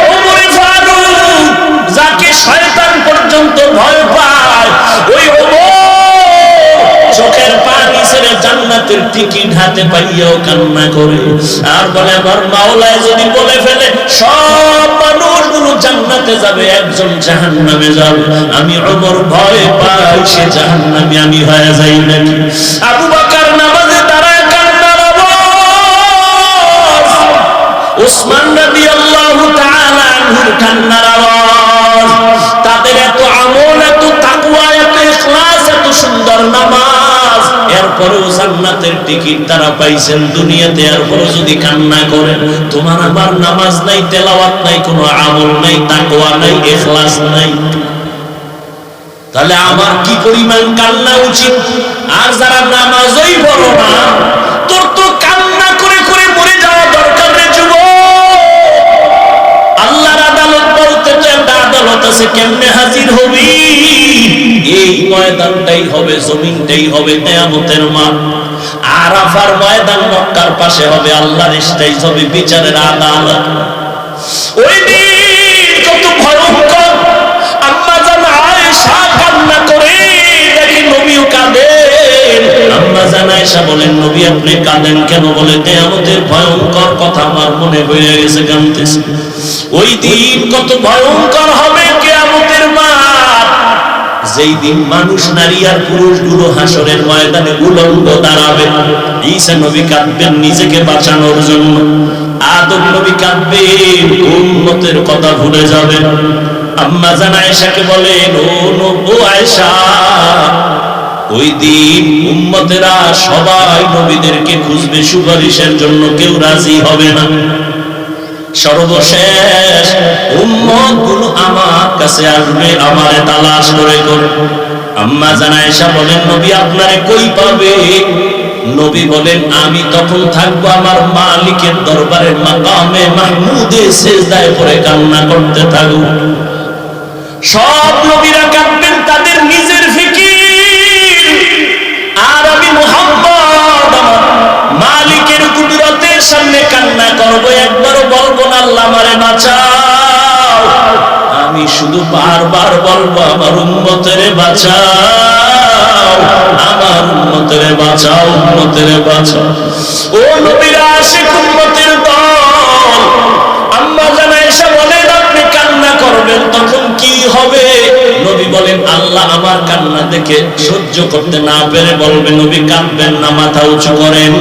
যাকে শয়তান পর্যন্ত ভয় পায়, ওই চোখের পানি ছেড়ে জান্নাতের টিকিট হাতে পাইয়াও কান্না করে আর বলে আমার মাওলায় যদি বলে ফেলে সব মানুষগুলো জান্নাতে যাবে, একজন জাহান্নামে যাবে, আমি ওমর ভয় পাই সে জাহান্নামী আমি হয়ে যাই নাকি। আবু বকর নামাজে দাঁড়ায় কান্নার আওয়াজ, উসমান রাদিয়াল্লাহু তাআলা আনহুর কান্নার আওয়াজ। তাদের এত আমল, এত তাকওয়া, এত ইখলাস, এত সুন্দর নামাজ, এরপরেও জান্নাতের টিকিট তারা পাইছেন দুনিয়াতে। এরপরে যদি কান্না করেন, তোমার আমার নামাজ নাই, তেলাওয়াত নাই, কোনো আমল নাই, তাকওয়া নাই, ইখলাস নাই, তাহলে আমার কি পরিমাণ কান্না উচিত? আর যারা নামাজই পড়ো না, তোর তো কান্না করে করে মরে যাওয়া দরকার রে যুবক। আল্লাহর আদালত বলতে তো একটা আদালত আছে, কেমনে হাজির হবি? এই ময়দানটাই হবে, জমিনটাই হবে কিয়ামতের মাঠ। আরাফার ময়দান মক্কার পাশে হবে, আল্লাহর স্টেজ হবে, বিচারের আদালত। ওই দিন কত ভয়ঙ্কর। আম্মা জান আয়েশা কান্না করে দেখি নবীও কাঁদেন। আম্মা জান আয়েশা বলেন, নবী আপনি কাঁদেন কেন? বলে কিয়ামতের ভয়ঙ্কর কথা আমার মনে হয়ে গেছে, কাঁদতেছি। ওই দিন কত ভয়ঙ্কর হবে কিয়ামতের মাঠ, যেই দিন মানুষ নারী আর পুরুষগুলো হাসরের ময়দানে উলঙ্গ দাঁড়াবে। ঈসা নবী কাঁদবেন নিজেকে বাঁচানোর জন্য, আদম নবী কাঁদবেন উম্মতের কথা ভুলে যাবেন। আম্মা জান আয়েশাকে বলেন, ও আয়েশা, ওই দিন উম্মতেরা সবাই নবীদেরকে খুঁজবে সুপারিশের জন্য, কেউ রাজি হবে না। সর্বশেষ উম্মত গুলো আমার কাছে আসবে, আমারে তালাশ করে করে। আম্মা জান আয়েশা বলেন, নবী আপনারে কই পাবে? নবী বলেন, আমি তখন থাকবো আমার মালিকের দরবারে মাকামে মাহমুদে সিজদায় পড়ে কান্না করতে থাকবো। সব নবীরা কাঁদবেন তাদের নিজের ফিকির, আর আমি মুহাম্মদ আমার মালিকের কুদরতের সামনে কান্না করব, একবারও বলবো না আল্লাহ আমারে বাঁচাও। আমি শুধু বারবার বলবো আমার উম্মতেরে বাঁচাও, আমার উম্মতেরে বাঁচাও, উম্মতেরে বাঁচাও। ও নবীরা আশিক উম্মতের দল, আম্মা জান আয়েশা বলেন আপনি কান্না করবেন, তখন কি হবে? নবী বলেন, আল্লাহ আমার কান্না দেখে সহ্য করতে না পেরে বলবে, নবী কাঁদবেন না, মাথা উঁচু করেন,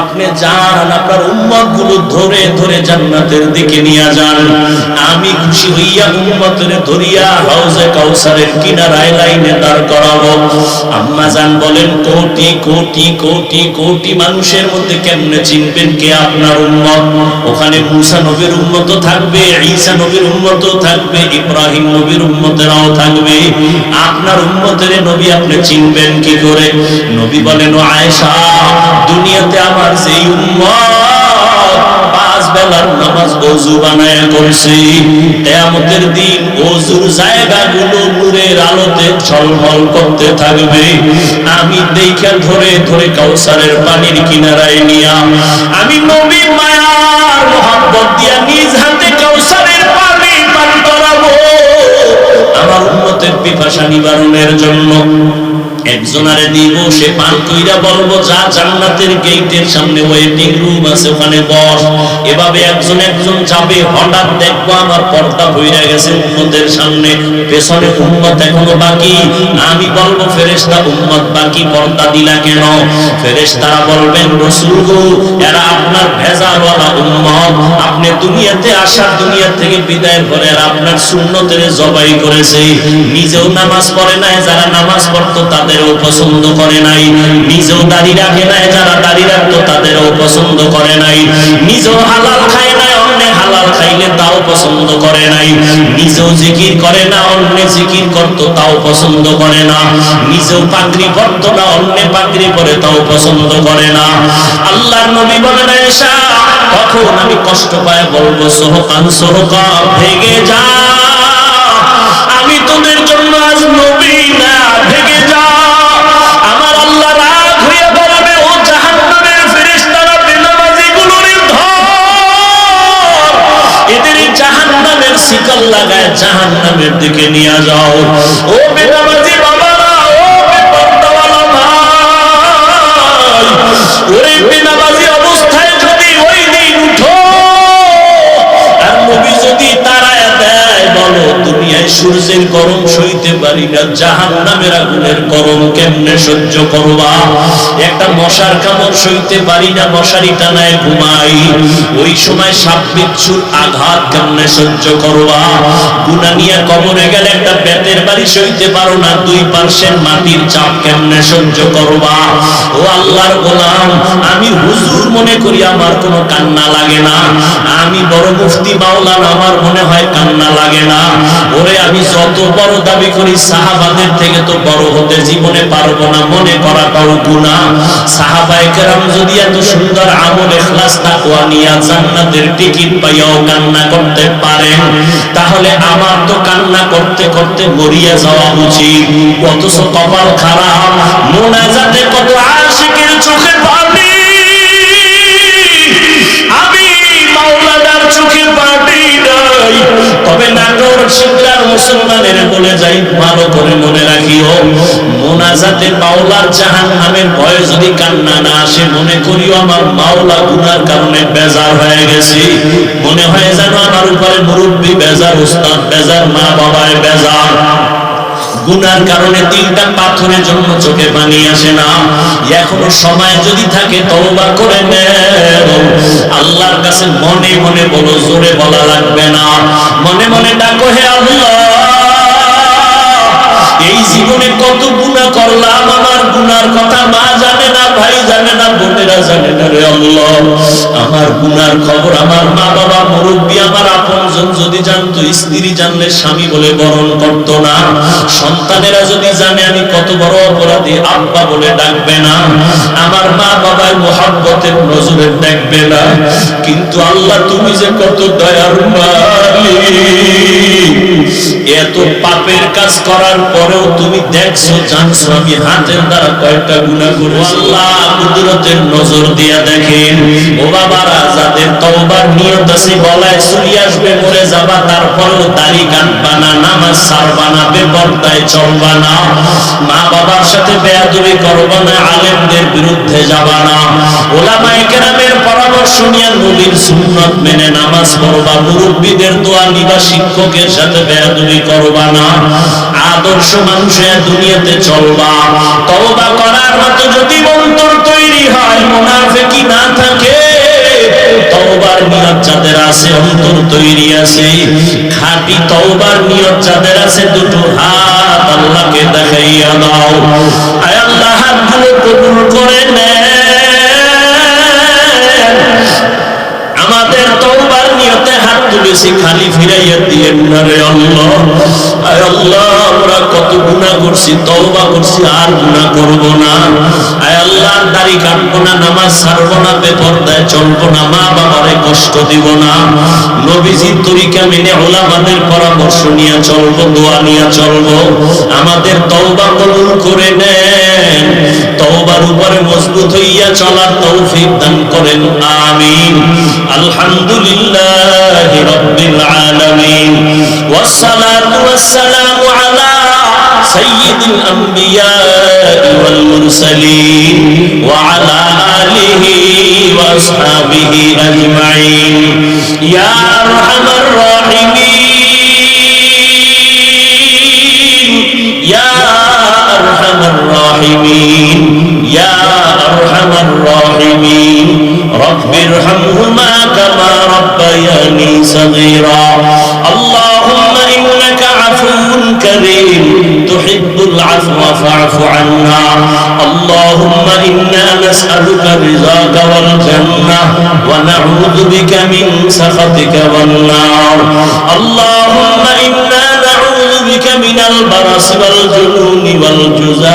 আপনি যান আপনার উম্মত গুলো ধরে ধরে জান্নাতের দিকে নিয়ে যান। আমি খুশি হইয়া উম্মতের ধরিয়া হাউজে কাউসারের কিনারায় লাইনে দাঁড় করাবো। আম্মা জান বলেন, কোটি কোটি কোটি কোটি মানুষের মধ্যে কেমনে চিনবেন কে আপনার উম্মত? ওখানে মুসা নবীর উম্মত থাকবে, ঈসা নবীর উম্মত থাকবে, ইব্রাহিম নবীর উম্মতেরাও থাকবে। আপনার উম্মতের নবী আপনি চিনবেন কি করে? নবী বলেন, ও আয়েশা, দুনিয়াতে আমার যেই উম্মত পাঁচ বেলার নামাজ ওযু বানায় করছে, কিয়ামতের দিন ওযুর জায়গাগুলো নূরের আলোতে ঝলমল করতে থাকবে। আমি দেখে ধরে ধরে কাউসারের পানির কিনারায় নিয়া আমি নবী মায়ার মোহাব্বত দিয়া নিজ হাতে কাউসারের পানি পান করাবো আমার উম্মতের পিপাসা নিবারণের জন্য। একজনারে দিব, সে পান কইরা বলবো যা জান্নাতের গেটের সামনে ওয়েটিং রুম আছে ওখানে বস। এভাবে একজন একজন যাবে, হঠাৎ দেখবো আমার পর্দা হইয়া গেছে উম্মতের সামনে, পেছনে উম্মত এখনো বাকি। আমি বলবো ফেরেশতা উম্মত বাকি, পর্দা দিলা কেন? ফেরেশতারা বলবেন রাসূল গো, এরা আপনার ভেজালওয়ালা উম্মত, আপনি দুনিয়াতে আসার দুনিয়া থেকে বিদায়ের পরে আর আপনার সুন্নতের জবাই করেছে। নিজেও নামাজ পড়ে নাই, যারা নামাজ পড়তো তাদেরও পছন্দ করে নাই। নিজেও দাড়ি রাখে নাই, যারা দাড়ি রাখতো তাদেরও পছন্দ করে নাই। নিজেও হালাল খায় নাই, অন্য হালাল খাইলে তাও পছন্দ করে নাই। নিজেও জিকির করে না, অন্য জিকির করতো তাও পছন্দ করে না। নিজেও পাগড়ি পরতো না, অন্য পাগড়ি পরে তাও পছন্দ করে না। আল্লাহর নবী বলেন আয়েশা, তখন আমি কষ্ট পায় বলবো সোহকান সোহকা, ভেঙে যা, আমি তোদের জন্য আজ নবী না, ভেঙে যা। আমার আল্লাহ রাগ হয়ে বলবে ও জাহান্নামের ফেরেশতারা, বেনামাজিগুলোর ধর, এদের জাহান্নামের শিকল লাগায় জাহান্নামের দিকে নিয়ে যাও। ও বেনামাজি বাবারা, ও বেপরদাওয়ালা ভাই, ওরে বেনামাজি অবস্থায় যদি ওই দিন উঠো আর নবী যদি তারায় দেয়, বলো দুনিয়ায় সূর্যের গরম সইতে পারি না, জাহান্নামের আগুনের গরম কেমনে সহ্য করবা? একটা মশার কামড় সইতে পারি না, মশারি টানায় ঘুমাই, ওই সময় সাপ বিচ্ছুর আঘাত কেমনে সহ্য করবা? গুনাহ নিয়ে কবরে গেলে একটা বেতের বাড়ি সইতে পারো না, দুই পার্শ্বের মাটির চাপ কেমনে সহ্য করবা? ও আল্লাহর গোলাম, আমি হুজুর মনে করি আমার কোনো কান্না লাগে না, আমি বড় মুফতি মাওলানা আমার মনে হয় কান্না লাগে না। ওরে আমি যত বড় দাবি করি সাহাবাদের থেকে তো বড় হতে জীবনে পারবো না, মনে করাটাও গুনাহ। সাহাবায়ে কেরাম যদি এত সুন্দর আমল ইখলাস তাকওয়া নিয়ে জান্নাতের টিকিট পাইয়াও কান্না করতে পারেন, তাহলে আমার তো কান্না করতে করতে মরিয়া যাওয়া উচিত। অথচ কপাল খারাপ, মোনাজাতে কত আশিকের চোখে পানি, আমি মাওলানার চোখে পানি নাই। তবে নাটোর শিবরার মুসলমানের বলে যাই, ভালো করে মনে রাখিও, মোনাজাতে মাওলার জাহান্নামের ভয়ে যদি কান্না না আসে, মনে করিও আমার মাওলা গুনার কারণে বেজার হয়ে গেছে। মনে হয় যেন আমার উপরে মুরব্বী বেজার, উস্তাদ বেজার, মা বাবায় বেজার। গুনার কারণে তিনটা পাথরের জন্য চোখে পানি আসে না। এখনো সময় যদি থাকে তওবা করে নেও, আল্লাহর কাছে মনে মনে বলো, জোরে বলা লাগবে না, মনে মনে ডাকো, হে আল্লাহ, এই জীবনে কত গুনাহ করলাম, আমার গুনার কথা মা জানে না, ভাই জানে না, বোনেরা জানে না, রে আল্লাহ, আমার গুনার খবর আমার মা বাবা মুরব্বী আমার আপনজন যদি জানতো, স্ত্রী জানলে স্বামী বলে বরণ করতো না, সন্তানেরা যদি জানে আমি কত বড় অপরাধী, আব্বা বলে ডাকবে না, আমার মা বাবার মুহাব্বতের নজরে দেখবে না। কিন্তু আল্লাহ তুমি যে কত দয়ার মালিক, এত পাপের কাজ করার পরেও তুমি দেখছো, জানছো আমি হাতের দ্বারা কয়েকটা গুনাহ করেছি। আল্লাহ কুদরতের নজর দিয়া দেখেন। ও বাবারা, যাদের তওবার নিয়ত আছে, গলায় চুরি আসবে, মরে যাবা, তারপরেও দাড়ি কাটবা না, নামাজ ছাড়বা না, বেপরদায় চলবা না, মা বাবার সাথে বেয়াদবি করবা না, আলেমদের বিরুদ্ধে যাবা না, ওলামায়ে কেরামের পরামর্শ নিয়ে নবীর সুন্নাত মেনে নামাজ পড়বা, মুরব্বীদের দোয়া নিবা, শিক্ষকের সাথে বেয়াদবি করবা না, আদর্শ মানুষের দুনিয়াতে চলবা। তওবা করার মতো যদি অন্তর তৈরি হয়, মুনাফিকি না থাকে, তওবার নিয়ত যাদের আছে, অন্তর তৈরি আছে, খাঁটি তওবার নিয়ত যাদের আছে, দুটো হাত আল্লাহকে দেখাইয়া দাও, আয় আল্লাহ হাতগুলো কবুল করে নেন। আমাদের তওবার নিয়তে হাত তুলেছি, খালি ফিরাইয়া দিয়েন না রে আল্লাহ। আয় আল্লাহ, আমরা কত গুনাহ করছি, তওবা করছি, আর গুনাহ করব না। আয় আল্লাহ, দাড়ি কাটবো না, নামাজ ছাড়বো না, বেপরদায় চলবো না, মা বাবারে কষ্ট দিব না, নবীজির তরিকা মেনে উলামাদের পরামর্শ নিয়ে চলবো, দোয়া নিয়ে চলবো। আমাদের তওবা কবুল করে নেন, তওবার উপরে মজবুত হইয়া চলার তৌফিক দান করেন, আমিন। আলহামদুলিল্লাহি রাব্বিল আলামিন, ওয়াসসালাতু ওয়াসসালামু আলা সাইয়্যিদুল আম্বিয়া ওয়াল মুরসালিন ওয়া আলা আলিহি ওয়া আসহাবিহি আজমাইন ইয়া আরহামার রাহিমিন ইয়া আরহামার রাহিমিন ইয়া আরহামার রাহিমিন রব্বিরহামহুমা কামা রাব্বায়ানি সগীরা আল্লাহুম্মা ইন্নাকা আফুউন কারীম তুহিব্বুল আফওয়া ফা'ফু আন্না আল্লাহুম্মা ইন্না নাসআলুকা রিযাকা ওয়াল জান্নাহ ওয়া নাউযু বিকা মিন সাখাতিকা ওয়ান নার আল্লাহুম্মা ইন্না নাউযু বিকা মিনাল বারাসি ওয়াল জুনুনি ওয়াল জুযা